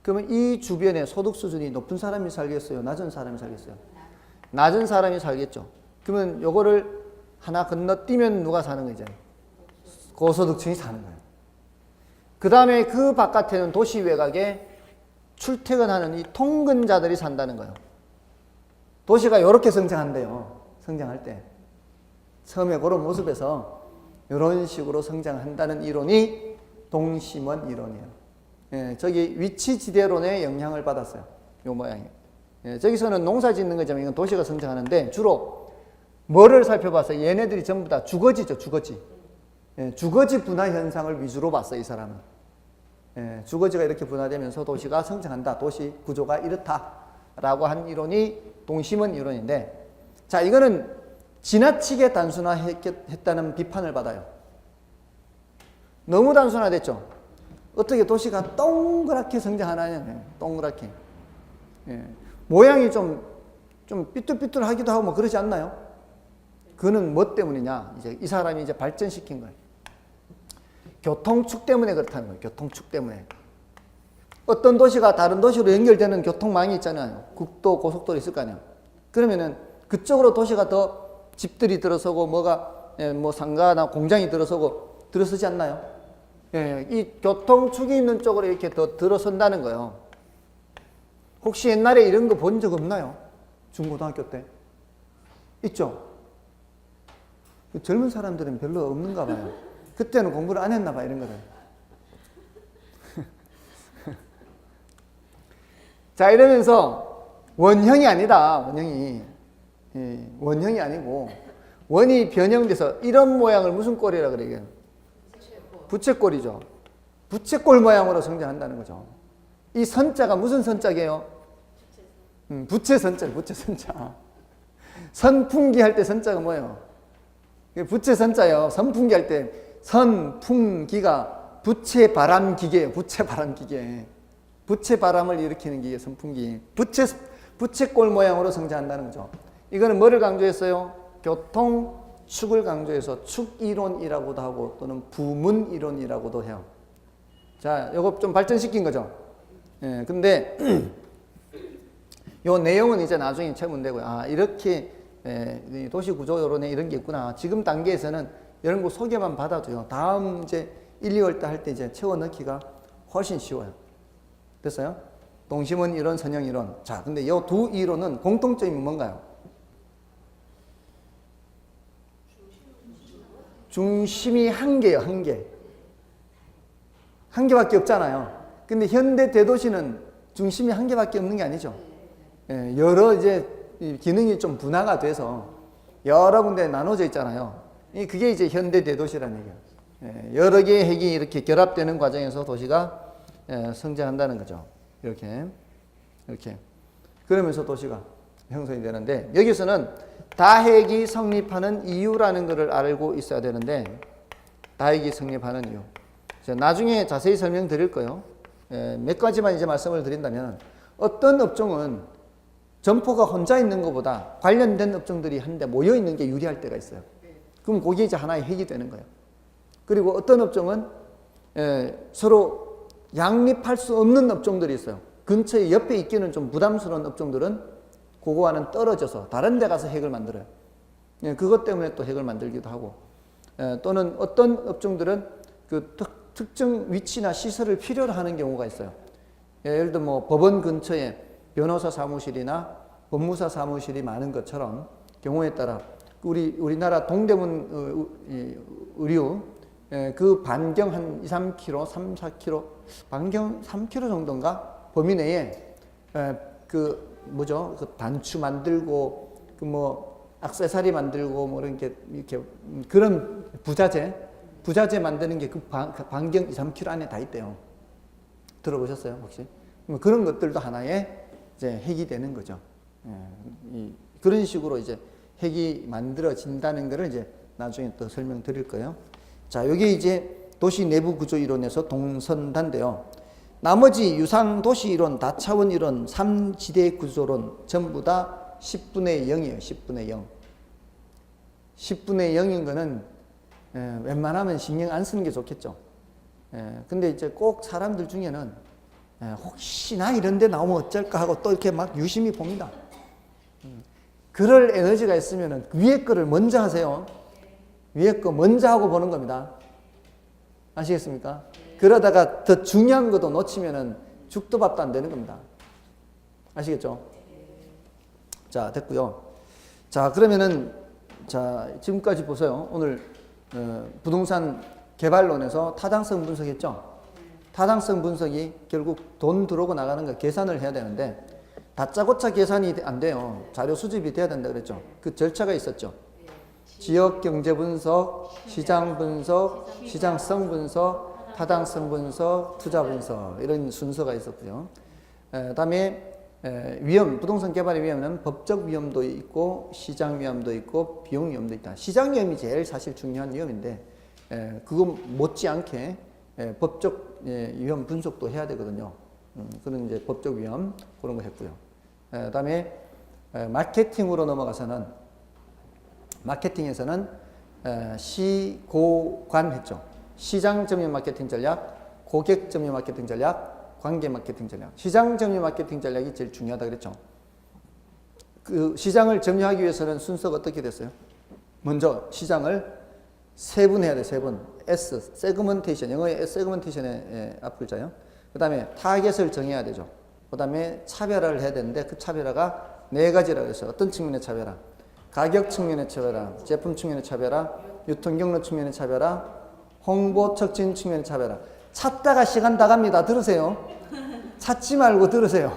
그러면 이 주변에 소득 수준이 높은 사람이 살겠어요? 낮은 사람이 살겠어요? 낮은 사람이 살겠죠. 그러면 요거를 하나 건너뛰면 누가 사는 거죠? 고소득층이 사는 거예요. 그 다음에 그 바깥에는 도시 외곽에 출퇴근하는 이 통근자들이 산다는 거예요. 도시가 이렇게 성장한대요. 성장할 때. 처음에 그런 모습에서 이런 식으로 성장한다는 이론이 동심원 이론이에요. 저기 위치지대론의 영향을 받았어요. 이 모양이에요. 저기서는 농사 짓는 거지만 이건 도시가 성장하는데 주로 뭐를 살펴봤어요? 얘네들이 전부 다 주거지죠, 주거지. 주거지 분화 현상을 위주로 봤어요, 이 사람은. 주거지가 이렇게 분화되면서 도시가 성장한다, 도시 구조가 이렇다라고 한 이론이 동심원 이론인데, 자, 이거는 지나치게 단순화했다는 비판을 받아요. 너무 단순화됐죠. 어떻게 도시가 동그랗게 성장하나요? 동그랗게. 모양이 좀 삐뚤삐뚤하기도 하고 뭐 그러지 않나요? 그는 뭐 때문이냐? 이제 이 사람이 이제 발전시킨 거예요. 교통축 때문에 그렇다는 거예요. 교통축 때문에. 어떤 도시가 다른 도시로 연결되는 교통망이 있잖아요. 국도, 고속도로 있을 거 아니에요. 그러면은 그쪽으로 도시가 더 집들이 들어서고 뭐 상가나 공장이 들어서지 않나요? 이 교통축이 있는 쪽으로 이렇게 더 들어선다는 거예요. 혹시 옛날에 이런 거 본 적 없나요? 중고등학교 때? 있죠? 젊은 사람들은 별로 없는가 봐요. 그때는 공부를 안 했나 봐요, 이런 거를. 자, 이러면서 원형이 아니다, 원형이. 원형이 아니고, 원이 변형돼서 이런 모양을 무슨 꼴이라 그래요? 부채꼴이죠. 부채꼴 모양으로 성장한다는 거죠. 이 선자가 무슨 선자게요? 부채선자, 부채선자. 선풍기 할 때 선자가 뭐예요? 부채선자요. 선풍기 할 때 선풍기가 부채바람기계예요. 부채바람기계. 부채바람을 일으키는 기계, 선풍기. 부채꼴 모양으로 성장한다는 거죠. 이거는 뭐를 강조했어요? 교통축을 강조해서 축이론이라고도 하고 또는 부문이론이라고도 해요. 자, 이거 좀 발전시킨 거죠. 근데 요 내용은 이제 나중에 채문되고요. 아, 이렇게 도시구조론에 이런 게 있구나. 지금 단계에서는 이런 거 소개만 받아도요. 다음 이제 1, 2월 때 할 때 이제 채워 넣기가 훨씬 쉬워요. 됐어요? 동심원 이론, 선형 이론. 자, 근데 이 두 이론은 공통점이 뭔가요? 중심이 한 개예요, 한 개. 한 개밖에 없잖아요. 근데 현대 대도시는 중심이 한 개밖에 없는 게 아니죠. 예, 여러 이제 기능이 좀 분화가 돼서 여러 군데 나눠져 있잖아요. 그게 이제 현대 대도시라는 얘기예요. 예, 여러 개의 핵이 이렇게 결합되는 과정에서 도시가 성장한다는 거죠. 이렇게. 그러면서 도시가 형성이 되는데, 여기서는 다핵이 성립하는 이유라는 것을 알고 있어야 되는데, 다핵이 성립하는 이유. 나중에 자세히 설명드릴 거예요. 몇 가지만 이제 말씀을 드린다면, 어떤 업종은 점포가 혼자 있는 것보다 관련된 업종들이 한데 모여 있는 게 유리할 때가 있어요. 그럼 그게 이제 하나의 핵이 되는 거예요. 그리고 어떤 업종은 서로 양립할 수 없는 업종들이 있어요. 근처에 옆에 있기는 좀 부담스러운 업종들은 그거와는 떨어져서 다른 데 가서 핵을 만들어요. 그것 때문에 또 핵을 만들기도 하고, 또는 어떤 업종들은 그 특정 위치나 시설을 필요로 하는 경우가 있어요. 예를 들어 뭐 법원 근처에 변호사 사무실이나 법무사 사무실이 많은 것처럼 경우에 따라 우리나라 동대문 의류 그 반경 한 2, 3km, 3, 4km, 반경 3km 정도인가 범위 내에 그 뭐죠? 그 단추 만들고 그 뭐 액세서리 만들고 뭐 이렇게 그런 부자재 만드는 게 그 반경 2, 3km 안에 다 있대요. 들어보셨어요, 혹시? 뭐 그런 것들도 하나의 이제 핵이 되는 거죠. 그런 식으로 이제 핵이 만들어진다는 것을 이제 나중에 또 설명드릴 거예요. 자, 여기 이제 도시 내부 구조 이론에서 동선단인데요. 나머지 유상 도시 이론, 다차원 이론, 3지대 구조론 전부 다 10분의 0이에요. 10분의 0. 10분의 0인 거는 웬만하면 신경 안 쓰는 게 좋겠죠. 근데 이제 꼭 사람들 중에는 혹시나 이런 데 나오면 어쩔까 하고 또 이렇게 막 유심히 봅니다. 그럴 에너지가 있으면 위에 거를 먼저 하세요. 위에 거 먼저 하고 보는 겁니다. 아시겠습니까? 그러다가 더 중요한 것도 놓치면 죽도 밥도 안 되는 겁니다. 아시겠죠? 자, 됐고요. 자, 그러면은 자, 지금까지 보세요. 오늘 부동산 개발론에서 타당성 분석했죠? 타당성 분석이 결국 돈 들어오고 나가는 거 계산을 해야 되는데 다짜고짜 계산이 안 돼요. 자료 수집이 돼야 된다 그랬죠. 그 절차가 있었죠. 지역 경제 분석, 시장 분석, 시장성 분석, 타당성 분석, 투자 분석 이런 순서가 있었고요. 그다음에 위험, 부동산 개발의 위험은 법적 위험도 있고 시장 위험도 있고 비용 위험도 있다. 시장 위험이 제일 사실 중요한 위험인데 그거 못지않게 법적 위험 분석도 해야 되거든요. 그런 이제 법적 위험 그런 거 했고요. 그다음에 마케팅으로 넘어가서는 마케팅에서는 시고관 했죠. 시장 점유 마케팅 전략, 고객 점유 마케팅 전략, 관계 마케팅 전략. 시장 점유 마케팅 전략이 제일 중요하다 그랬죠. 그 시장을 점유하기 위해서는 순서가 어떻게 됐어요? 먼저 시장을 세분해야 돼, 세분. S, 세그먼테이션. 영어의 세그먼테이션의 앞글자요. 그 다음에 타겟을 정해야 되죠. 그 다음에 차별화를 해야 되는데 그 차별화가 네 가지라고 했어요. 어떤 측면의 차별화? 가격 측면의 차별화, 제품 측면의 차별화, 유통 경로 측면의 차별화, 홍보 촉진 측면의 차별화. 찾다가 시간 다 갑니다. 들으세요. 찾지 말고 들으세요.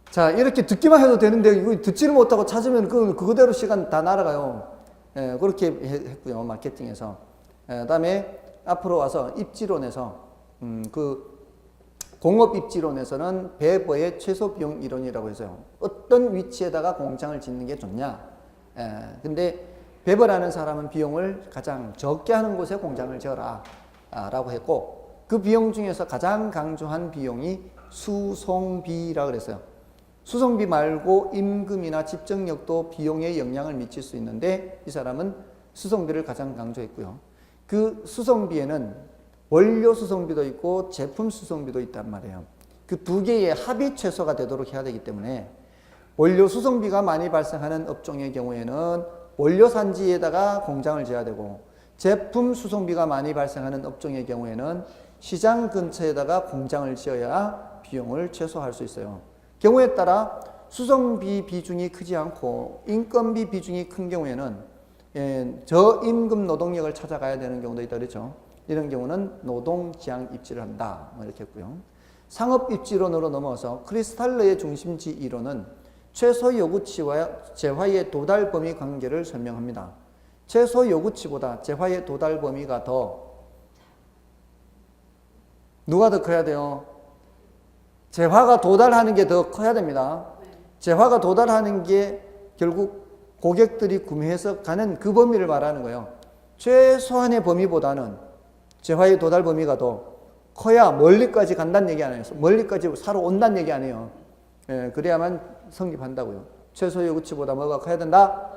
자, 이렇게 듣기만 해도 되는데 이거 듣지를 못하고 찾으면 그거대로 시간 다 날아가요. 그렇게 했고요. 마케팅에서. 그다음에 앞으로 와서 입지론에서 그 공업 입지론에서는 배버의 최소 비용 이론이라고 해서요. 어떤 위치에다가 공장을 짓는 게 좋냐. 근데 배버라는 사람은 비용을 가장 적게 하는 곳에 공장을 지어라 라고 했고 그 비용 중에서 가장 강조한 비용이 수송비라고 그랬어요. 수송비 말고 임금이나 집정력도 비용에 영향을 미칠 수 있는데 이 사람은 수송비를 가장 강조했고요. 그 수송비에는 원료 수송비도 있고 제품 수송비도 있단 말이에요. 그 두 개의 합이 최소가 되도록 해야 되기 때문에 원료 수송비가 많이 발생하는 업종의 경우에는 원료 산지에다가 공장을 지어야 되고 제품 수송비가 많이 발생하는 업종의 경우에는 시장 근처에다가 공장을 지어야 비용을 최소화할 수 있어요. 경우에 따라 수송비 비중이 크지 않고 인건비 비중이 큰 경우에는 저임금 노동력을 찾아가야 되는 경우도 있다 그랬죠. 이런 경우는 노동지향 입지를 한다. 이렇게 했고요. 상업 입지론으로 넘어와서 크리스탈러의 중심지 이론은 최소 요구치와 재화의 도달 범위 관계를 설명합니다. 최소 요구치보다 재화의 도달 범위가 누가 더 커야 돼요? 재화가 도달하는 게 더 커야 됩니다. 재화가 도달하는 게 결국 고객들이 구매해서 가는 그 범위를 말하는 거예요. 최소한의 범위보다는 재화의 도달 범위가 더 커야 멀리까지 간다는 얘기 아니에요. 멀리까지 사러 온다는 얘기 아니에요. 그래야만 성립한다고요. 최소 요구치보다 뭐가 커야 된다?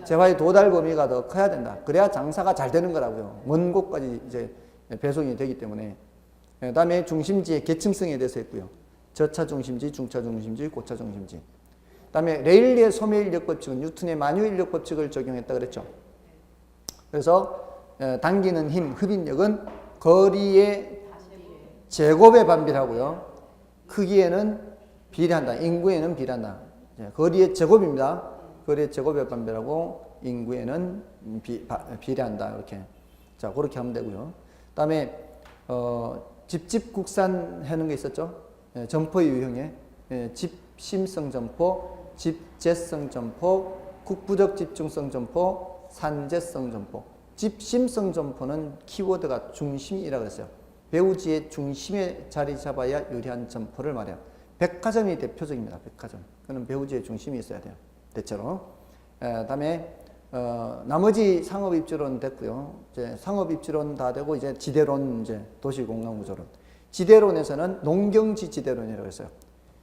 재화의 도달 범위가 더 커야 된다. 그래야 장사가 잘 되는 거라고요. 먼 곳까지 이제 배송이 되기 때문에. 그다음에 중심지의 계층성에 대해서 했고요. 저차 중심지, 중차 중심지, 고차 중심지. 그다음에 레일리의 소묘 인력 법칙은 뉴턴의 만유 인력 법칙을 적용했다 그랬죠. 그래서 당기는 힘, 흡인력은 거리의 제곱에 반비례하고요. 크기에는 비례한다. 인구에는 비례한다. 거리의 제곱입니다. 거리의 제곱에 반비례하고 인구에는 비례한다. 이렇게. 자, 그렇게 하면 되고요. 그다음에 집집 국산하는 게 있었죠. 점포 유형에 집심성 점포, 집재성 점포, 국부적 집중성 점포, 산재성 점포. 집심성 점포는 키워드가 중심이라고 했어요. 배우지의 중심에 자리 잡아야 유리한 점포를 말해요. 백화점이 대표적입니다. 백화점. 그는 배우지의 중심이 있어야 돼요. 대체로. 다음에 나머지 상업 입지론 됐고요. 이제 상업 입지론 다 되고 이제 지대론, 이제 도시공간구조론. 지대론에서는 농경지 지대론이라고 했어요.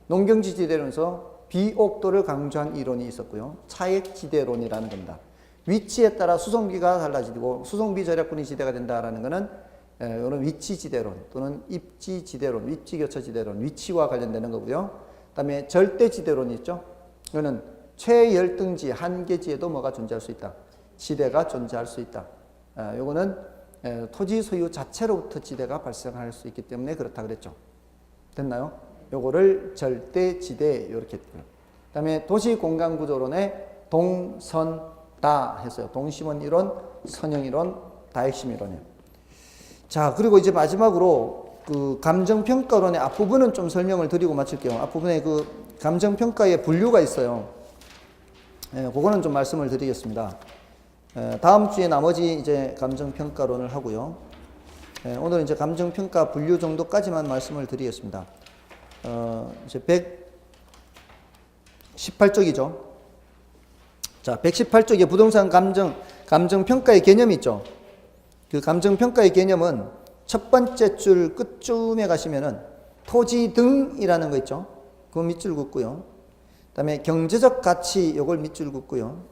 농경지 지대론에서 비옥도를 강조한 이론이 있었고요. 차액 지대론이라는 겁니다. 위치에 따라 수송비가 달라지고 수송비 절약분이 지대가 된다라는 것은 이런 위치 지대론 또는 입지 지대론, 입지 교차 지대론, 위치와 관련되는 거고요. 그다음에 절대 지대론이 있죠. 이거는 최열등지 한계지에도 뭐가 존재할 수 있다. 지대가 존재할 수 있다. 요거는 토지 소유 자체로부터 지대가 발생할 수 있기 때문에 그렇다 그랬죠. 됐나요? 요거를 절대 지대 이렇게 했고요. 그다음에 도시 공간 구조론의 동선다 했어요. 동심원 이론, 선형 이론, 다핵심 이론이에요. 자, 그리고 이제 마지막으로 그 감정평가론의 앞부분은 좀 설명을 드리고 마칠게요. 앞부분에 그 감정평가의 분류가 있어요. 그거는 좀 말씀을 드리겠습니다. 다음 주에 나머지 이제 감정평가론을 하고요. 오늘은 이제 감정평가 분류 정도까지만 말씀을 드리겠습니다. 이제 118쪽이죠. 자, 118쪽에 부동산 감정평가의 개념이 있죠. 그 감정평가의 개념은 첫 번째 줄 끝쯤에 가시면은 토지 등이라는 거 있죠. 그거 밑줄 긋고요. 그 다음에 경제적 가치, 요걸 밑줄 긋고요.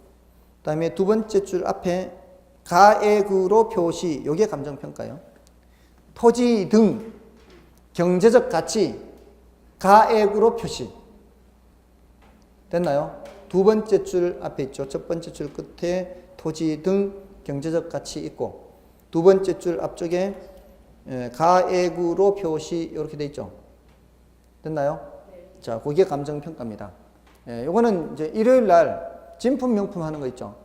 그 다음에 두 번째 줄 앞에 가액으로 표시, 요게 감정평가예요. 토지 등, 경제적 가치, 가액으로 표시. 됐나요? 두 번째 줄 앞에 있죠. 첫 번째 줄 끝에 토지 등, 경제적 가치 있고, 두 번째 줄 앞쪽에 가액으로 표시, 이렇게 돼 있죠. 됐나요? 네. 자, 그게 감정평가입니다. 요거는 이제 일요일 날 진품 명품 하는 거 있죠?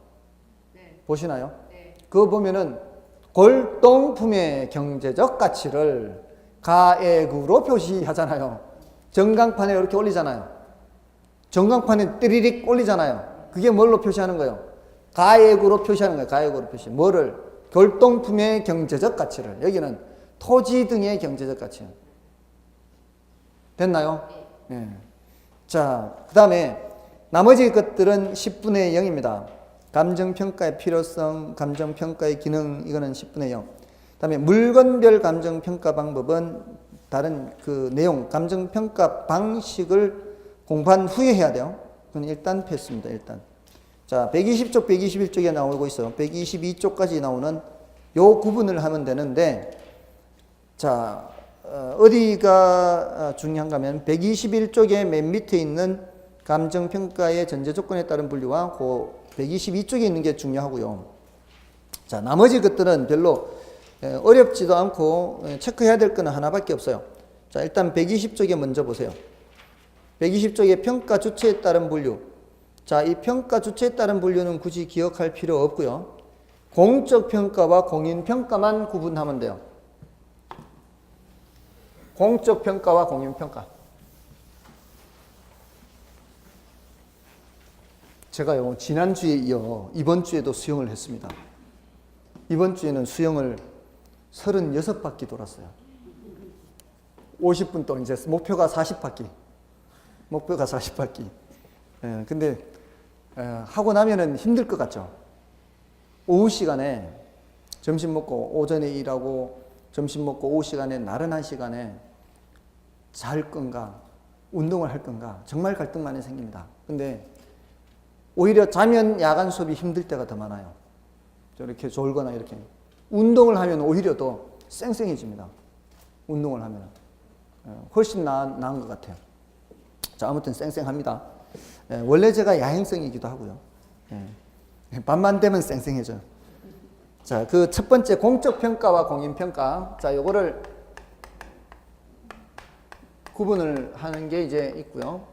네. 보시나요? 네. 그거 보면은 골동품의 경제적 가치를 가액으로 표시하잖아요. 전광판에 이렇게 올리잖아요. 전광판에 띠리릭 올리잖아요. 그게 뭘로 표시하는 거예요? 가액으로 표시하는 거예요. 가액으로 표시. 뭐를? 골동품의 경제적 가치를. 여기는 토지 등의 경제적 가치. 됐나요? 네. 자, 그 다음에 나머지 것들은 10분의 0입니다. 감정평가의 필요성, 감정평가의 기능, 이거는 10분의 0. 그 다음에 물건별 감정평가 방법은 다른 그 내용, 감정평가 방식을 공부한 후에 해야 돼요. 그건 일단 패스입니다. 일단. 자, 120쪽, 121쪽에 나오고 있어요. 122쪽까지 나오는 요 구분을 하면 되는데, 자, 어디가 중요한가 하면 121쪽에 맨 밑에 있는 감정평가의 전제 조건에 따른 분류와 그 122쪽에 있는 게 중요하고요. 자, 나머지 것들은 별로 어렵지도 않고 체크해야 될 거는 하나밖에 없어요. 자, 일단 120쪽에 먼저 보세요. 120쪽에 평가 주체에 따른 분류. 자, 이 평가 주체에 따른 분류는 굳이 기억할 필요 없고요. 공적 평가와 공인 평가만 구분하면 돼요. 공적 평가와 공인 평가. 제가요, 지난주에 이어 이번 주에도 수영을 했습니다. 이번 주에는 수영을 36바퀴 돌았어요. 50분 동안. 이제 목표가 40바퀴. 목표가 40바퀴. 예, 근데 하고 나면은 힘들 것 같죠? 오후 시간에 점심 먹고 오전에 일하고 점심 먹고 오후 시간에 나른한 시간에 잘 건가 운동을 할 건가 정말 갈등 많이 생깁니다. 근데 오히려 자면 야간 수업이 힘들 때가 더 많아요. 저렇게 졸거나 이렇게. 운동을 하면 오히려 더 쌩쌩해집니다. 운동을 하면 훨씬 나은 것 같아요. 자, 아무튼 쌩쌩합니다. 원래 제가 야행성이기도 하고요. 밤만 되면 쌩쌩해져요. 자, 그 첫 번째 공적 평가와 공인 평가. 자, 요거를 구분을 하는 게 이제 있고요.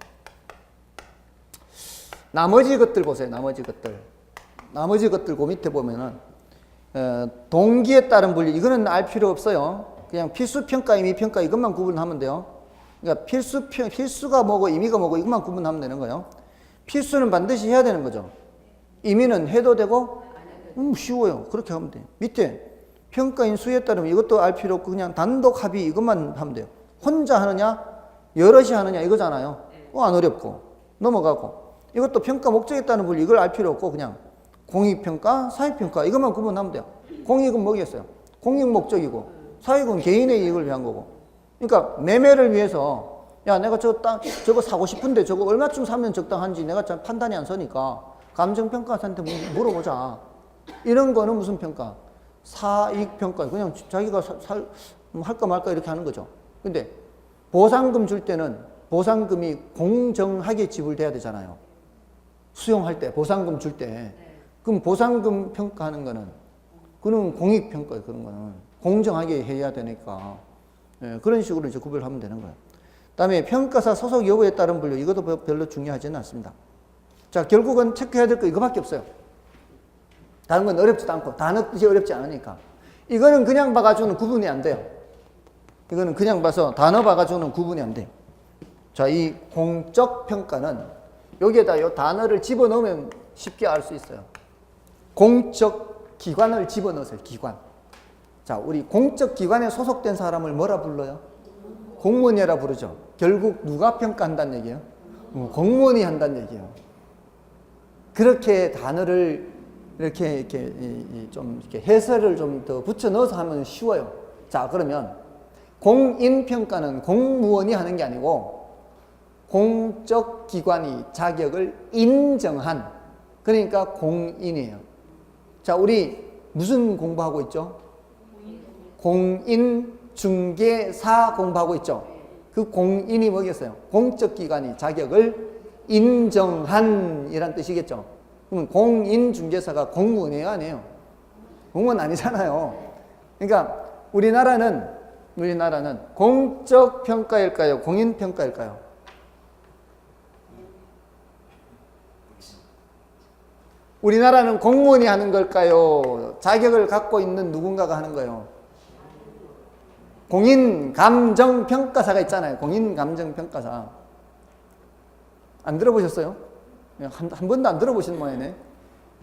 나머지 것들 보세요. 나머지 것들. 나머지 것들 그 밑에 보면은 동기에 따른 분류. 이거는 알 필요 없어요. 그냥 필수 평가, 임의 평가 이것만 구분하면 돼요. 그러니까 필수가 뭐고 임의가 뭐고 이것만 구분하면 되는 거예요. 필수는 반드시 해야 되는 거죠. 임의는 해도 되고 쉬워요. 그렇게 하면 돼요. 밑에 평가인 수에 따르면 이것도 알 필요 없고 그냥 단독 합의 이것만 하면 돼요. 혼자 하느냐 여럿이 하느냐 이거잖아요. 안 어렵고 넘어가고. 이것도 평가 목적에 따른 분류 이걸 알 필요 없고 그냥 공익평가, 사익평가 이것만 구분하면 돼요. 공익은 뭐겠어요? 공익 목적이고 사익은 개인의 이익을 위한 거고. 그러니까 매매를 위해서 야 내가 저거 사고 싶은데 저거 얼마쯤 사면 적당한지 내가 참 판단이 안 서니까 감정평가사한테 물어보자. 이런 거는 무슨 평가? 사익평가. 그냥 자기가 할까 말까 이렇게 하는 거죠. 근데 보상금 줄 때는 보상금이 공정하게 지불돼야 되잖아요. 수용할 때 보상금 줄 때. 그럼 보상금 평가하는 거는 그는 공익평가예요. 그런 거는 공정하게 해야 되니까. 그런 식으로 이제 구별하면 되는 거예요. 그다음에 평가사 소속 여부에 따른 분류. 이것도 별로 중요하지는 않습니다. 자, 결국은 체크해야 될 거 이거밖에 없어요. 다른 건 어렵지도 않고 단어 뜻이 어렵지 않으니까. 이거는 그냥 봐가지고는 구분이 안 돼요. 이거는 그냥 봐서 단어 봐가지고는 구분이 안 돼요. 자, 이 공적 평가는 여기에다 이 단어를 집어넣으면 쉽게 알 수 있어요. 공적 기관을 집어넣으세요. 기관. 자, 우리 공적 기관에 소속된 사람을 뭐라 불러요? 공무원이라 부르죠. 결국 누가 평가한다는 얘기예요? 공무원이 한다는 얘기예요. 그렇게 단어를 이렇게 좀 이렇게 해설을 좀 더 붙여 넣어서 하면 쉬워요. 자, 그러면 공인평가는 공무원이 하는 게 아니고 공적 기관이 자격을 인정한, 그러니까 공인이에요. 자, 우리 무슨 공부하고 있죠? 공인중개사 공부하고 있죠. 그 공인이 뭐겠어요? 공적 기관이 자격을 인정한 이란 뜻이겠죠. 그럼 공인중개사가 공무원이에요, 아니에요? 공무원 아니잖아요. 그러니까 우리나라는 공적 평가일까요? 공인 평가일까요? 우리나라는 공무원이 하는 걸까요? 자격을 갖고 있는 누군가가 하는 거예요? 공인감정평가사가 있잖아요. 공인감정평가사. 안 들어보셨어요? 한 번도 안 들어보신 모양이네.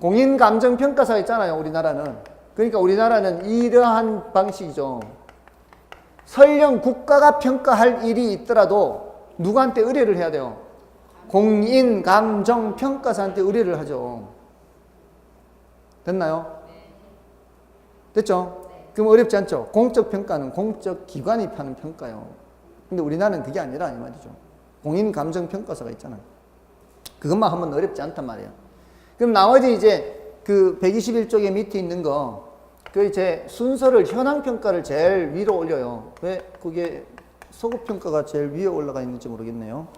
공인감정평가사가 있잖아요. 우리나라는. 그러니까 우리나라는 이러한 방식이죠. 설령 국가가 평가할 일이 있더라도 누구한테 의뢰를 해야 돼요? 공인감정평가사한테 의뢰를 하죠. 됐나요? 됐죠? 그럼 어렵지 않죠? 공적 평가는 공적 기관이 하는 평가요. 근데 우리나라는 그게 아니라 이 말이죠. 공인감정평가사가 있잖아요. 그것만 하면 어렵지 않단 말이에요. 그럼 나머지 이제 그 121쪽에 밑에 있는 거, 그 이제 순서를 현황평가를 제일 위로 올려요. 왜 그게 소급평가가 제일 위에 올라가 있는지 모르겠네요.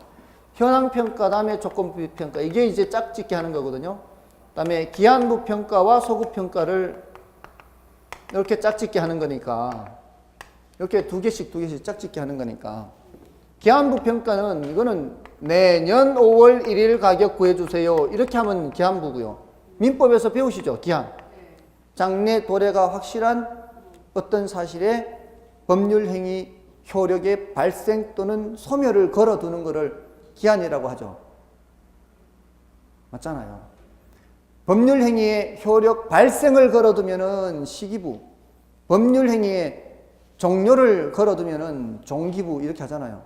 현황평가 다음에 조건부평가, 이게 이제 짝짓기 하는 거거든요. 그다음에 기한부평가와 소급평가를 이렇게 짝짓기 하는 거니까, 이렇게 두 개씩 짝짓기 하는 거니까, 기한부평가는 이거는 내년 5월 1일 가격 구해주세요 이렇게 하면 기한부고요. 민법에서 배우시죠? 기한. 장래 도래가 확실한 어떤 사실에 법률 행위 효력의 발생 또는 소멸을 걸어두는 것을 기한이라고 하죠. 맞잖아요. 법률 행위의 효력 발생을 걸어두면은 시기부, 법률 행위의 종료를 걸어두면은 종기부 이렇게 하잖아요.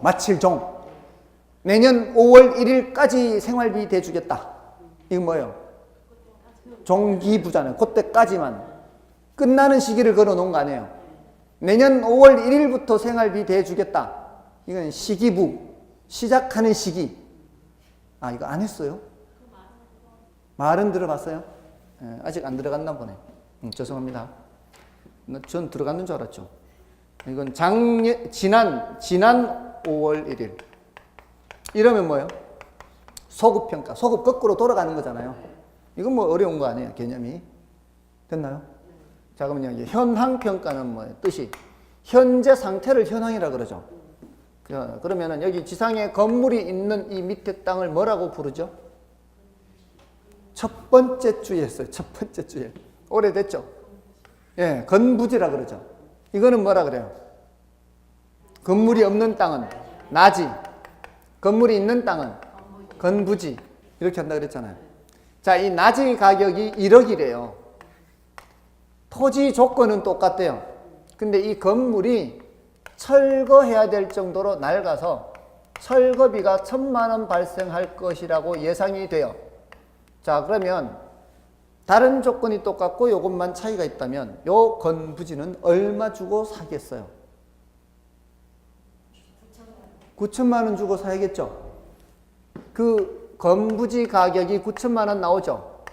마칠 종. 내년 5월 1일까지 생활비 대주겠다. 이건 뭐예요? 종기부잖아요. 그때까지만. 끝나는 시기를 걸어놓은 거 아니에요. 내년 5월 1일부터 생활비 대주겠다. 이건 시기부. 시작하는 시기. 아, 이거 안 했어요? 말은 들어봤어요? 아직 안 들어갔나 보네. 죄송합니다. 전 들어갔는 줄 알았죠. 이건 지난 5월 1일. 이러면 뭐예요? 소급평가. 소급 거꾸로 돌아가는 거잖아요. 이건 뭐 어려운 거 아니에요. 개념이. 됐나요? 자, 그러면요. 현황평가는 뭐예요? 뜻이. 현재 상태를 현황이라 그러죠. 그러면은 여기 지상에 건물이 있는 이 밑에 땅을 뭐라고 부르죠? 첫 번째 주에 했어요. 첫 번째 주에. 오래됐죠? 예, 건부지라 그러죠. 이거는 뭐라 그래요? 건물이 없는 땅은 나지. 건물이 있는 땅은 건부지. 이렇게 한다 그랬잖아요. 자, 이 나지 가격이 1억이래요. 토지 조건은 똑같대요. 근데 이 건물이 철거해야 될 정도로 낡아서 철거비가 1,000만 원 발생할 것이라고 예상이 돼요. 자, 그러면 다른 조건이 똑같고 요것만 차이가 있다면 요 건부지는 얼마 주고 사겠어요? 9천만 원 주고 사야겠죠? 그 건부지 가격이 9천만 원 나오죠?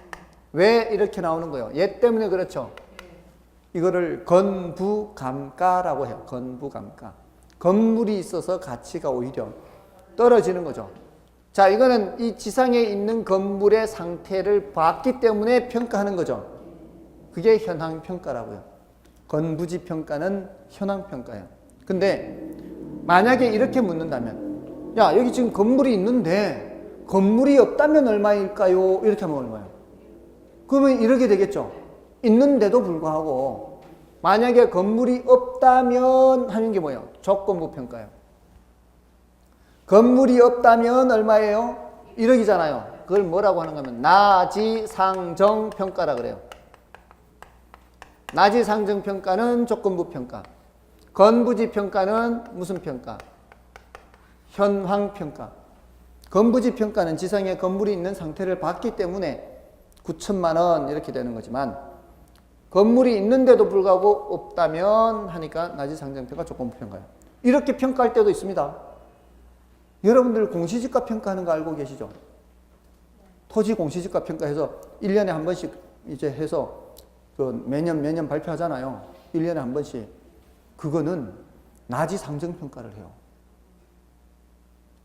왜 이렇게 나오는 거예요? 얘 때문에 그렇죠? 이거를 건부감가라고 해요. 건부감가. 건물이 있어서 가치가 오히려 떨어지는 거죠. 자, 이거는 이 지상에 있는 건물의 상태를 봤기 때문에 평가하는 거죠. 그게 현황평가라고요. 건부지 평가는 현황평가예요. 근데 만약에 이렇게 묻는다면, 야, 여기 지금 건물이 있는데 건물이 없다면 얼마일까요? 이렇게 하면 얼마예요? 그러면 이렇게 되겠죠. 있는데도 불구하고 만약에 건물이 없다면 하는 게 뭐예요? 조건부 평가예요. 건물이 없다면 얼마예요? 1억이잖아요. 그걸 뭐라고 하는가 하면 나지상정평가라 그래요. 나지상정평가는 조건부 평가. 건부지 평가는 무슨 평가? 현황평가. 건부지 평가는 지상에 건물이 있는 상태를 봤기 때문에 9천만 원 이렇게 되는 거지만 건물이 있는데도 불구하고 없다면 하니까 나지상정평가 조건부 평가예요. 이렇게 평가할 때도 있습니다. 여러분들 공시지가 평가하는 거 알고 계시죠? 토지 공시지가 평가해서 1년에 한 번씩 이제 해서 그 매년 발표하잖아요. 1년에 한 번씩. 그거는 나지 상정평가를 해요.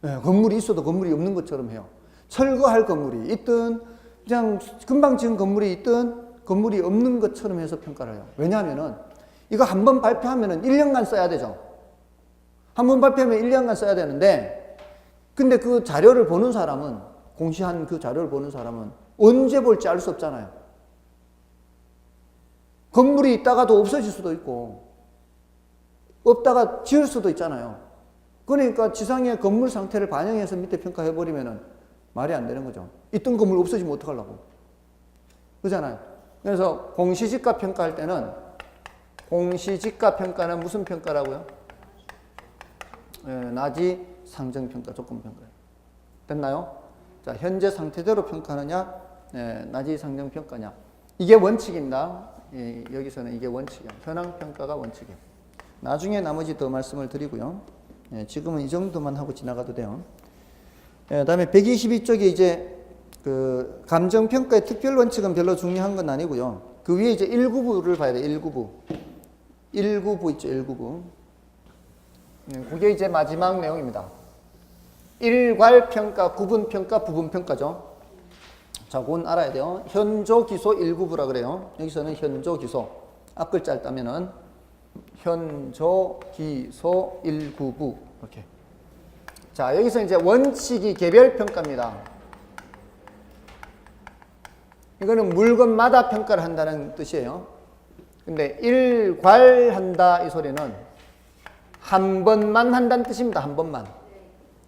네, 건물이 있어도 건물이 없는 것처럼 해요. 철거할 건물이 있든 그냥 금방 지은 건물이 있든 건물이 없는 것처럼 해서 평가를 해요. 왜냐하면은 이거 한 번 발표하면은 1년간 써야 되죠. 한 번 발표하면 1년간 써야 되는데 근데 그 자료를 보는 사람은 공시한 그 자료를 보는 사람은 언제 볼지 알 수 없잖아요. 건물이 있다가도 없어질 수도 있고 없다가 지을 수도 있잖아요. 그러니까 지상의 건물 상태를 반영해서 밑에 평가해버리면 말이 안 되는 거죠. 있던 건물 없어지면 어떡하려고. 그렇잖아요. 그래서 공시지가 평가할 때는 공시지가 평가는 무슨 평가라고요? 나지 상정평가, 조건평가예요. 됐나요? 자, 현재 상태대로 평가하느냐, 나지 상정평가냐. 이게 원칙입니다. 여기서는 이게 원칙이에요. 현황평가가 원칙이에요. 나중에 나머지 더 말씀을 드리고요. 지금은 이 정도만 하고 지나가도 돼요. 다음에 122쪽에 이제 그 감정평가의 특별 원칙은 별로 중요한 건 아니고요. 그 위에 이제 1구부를 봐야 돼요. 1구부. 1구부 있죠. 1구부. 그게 이제 마지막 내용입니다. 일괄평가, 구분평가, 부분평가죠. 자, 그건 알아야 돼요. 현조기소 1구부라 그래요. 여기서는 현조기소. 앞글자를 따면은 현조기소 1구부. 이렇게. 자, 여기서 이제 원칙이 개별평가입니다. 이거는 물건마다 평가를 한다는 뜻이에요. 근데 일괄한다 이 소리는 한 번만 한다는 뜻입니다. 한 번만.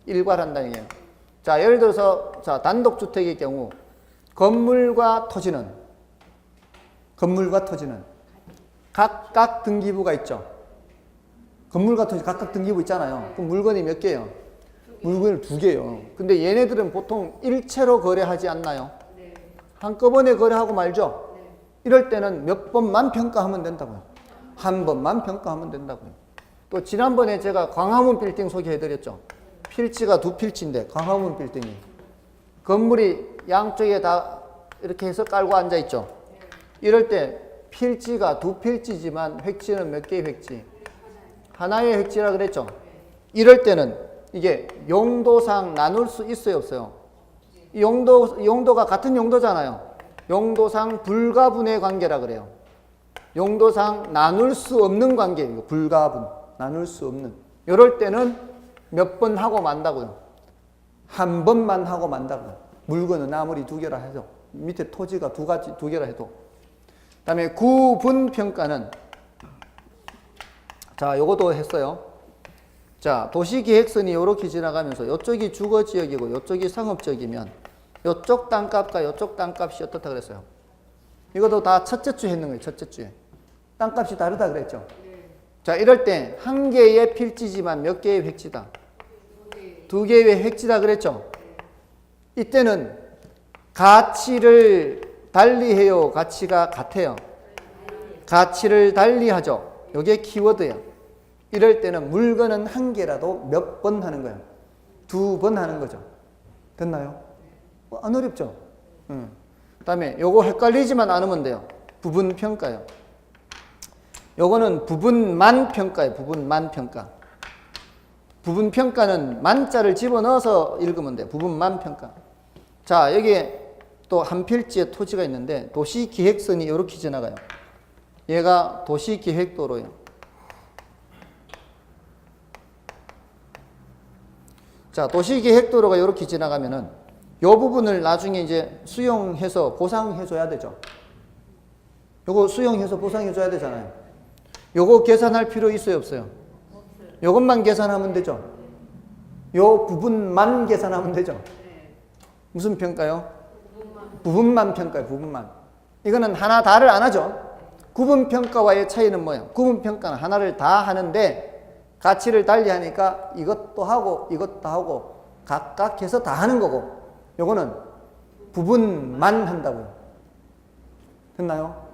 일괄한다는 얘기예요. 자, 예를 들어서 자, 단독주택의 경우 건물과 토지는 각각 등기부가 있죠. 건물과 토지 각각 등기부 있잖아요. 그럼 물건이 몇 개예요? 물건을 2개예요. 근데 얘네들은 보통 일체로 거래하지 않나요? 한꺼번에 거래하고 말죠. 이럴 때는 몇 번만 평가하면 된다고요. 한 번만 평가하면 된다고요. 또 지난번에 제가 광화문 빌딩 소개해드렸죠. 필지가 2필지인데 광화문 빌딩이 건물이 양쪽에 다 이렇게 해서 깔고 앉아있죠. 이럴 때 필지가 2필지지만 획지는 몇 개의 획지? 하나의 획지라 그랬죠. 이럴 때는 이게 용도상 나눌 수 있어요, 없어요? 용도가 같은 용도잖아요. 용도상 불가분의 관계라 그래요. 용도상 나눌 수 없는 관계예요. 불가분, 나눌 수 없는. 이럴 때는 몇 번 하고 만다고요. 한 번만 하고 만다고요. 물건은 아무리 2개라 해도 밑에 토지가 2개라 해도. 그 다음에 구분평가는 자, 요것도 했어요. 자, 도시계획선이 이렇게 지나가면서 이쪽이 주거지역이고 이쪽이 상업지역이면 이쪽 땅값과 이쪽 땅값이 어떻다 그랬어요? 이것도 다 첫째 주에 했는 거예요. 첫째 주에. 땅값이 다르다 그랬죠. 자, 이럴 때 한 개의 필지지만 몇 개의 획지다? 2개의 획지다 그랬죠. 이때는 가치를 달리해요? 가치가 같아요? 가치를 달리하죠. 이게 키워드예요. 이럴 때는 물건은 한 개라도 몇 번 하는 거예요. 2번 하는 거죠. 됐나요? 안 어렵죠? 그 다음에 요거 헷갈리지만 않으면 돼요. 부분평가요. 요거는 부분만 평가예요. 부분만 평가. 부분평가는 만자를 집어넣어서 읽으면 돼요. 부분만 평가. 자, 여기에 또 한 필지에 토지가 있는데 도시기획선이 이렇게 지나가요. 얘가 도시기획도로예요. 자, 도시기획도로가 이렇게 지나가면은 이 부분을 나중에 이제 수용해서 보상해줘야 되죠. 요거 수용해서 보상해줘야 되잖아요. 요거 계산할 필요 있어요, 없어요? 요것만 계산하면 되죠. 요 부분만 계산하면 되죠. 무슨 평가요? 부분만 평가요, 부분만. 이거는 하나 다를 안 하죠. 구분평가와의 차이는 뭐예요? 구분평가는 하나를 다 하는데 가치를 달리 하니까 이것도 하고 이것도 하고 각각 해서 다 하는 거고, 요거는 부분만 한다고요. 됐나요?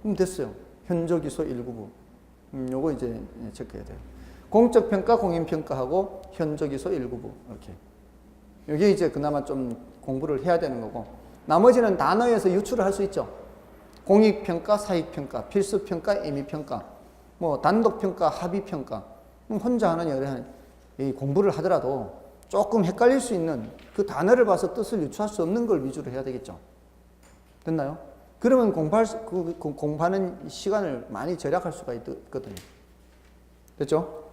그럼 됐어요. 현저기소 일부분. 요거 이제 체크해야 돼요. 공적평가, 공인평가하고 현저기소 일부분. 이렇게. 이게 이제 그나마 좀 공부를 해야 되는 거고, 나머지는 단어에서 유출을 할 수 있죠. 공익평가, 사익평가, 필수평가, 임의평가, 뭐 단독평가, 합의평가. 혼자 하는 여러 이 공부를 하더라도 조금 헷갈릴 수 있는 그 단어를 봐서 뜻을 유추할 수 없는 걸 위주로 해야 되겠죠. 됐나요? 그러면 공부하는 시간을 많이 절약할 수가 있거든요. 됐죠?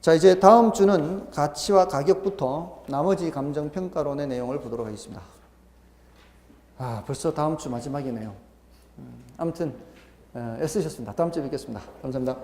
자, 이제 다음 주는 가치와 가격부터 나머지 감정평가론의 내용을 보도록 하겠습니다. 벌써 다음 주 마지막이네요. 아무튼 애쓰셨습니다. 다음 주에 뵙겠습니다. 감사합니다.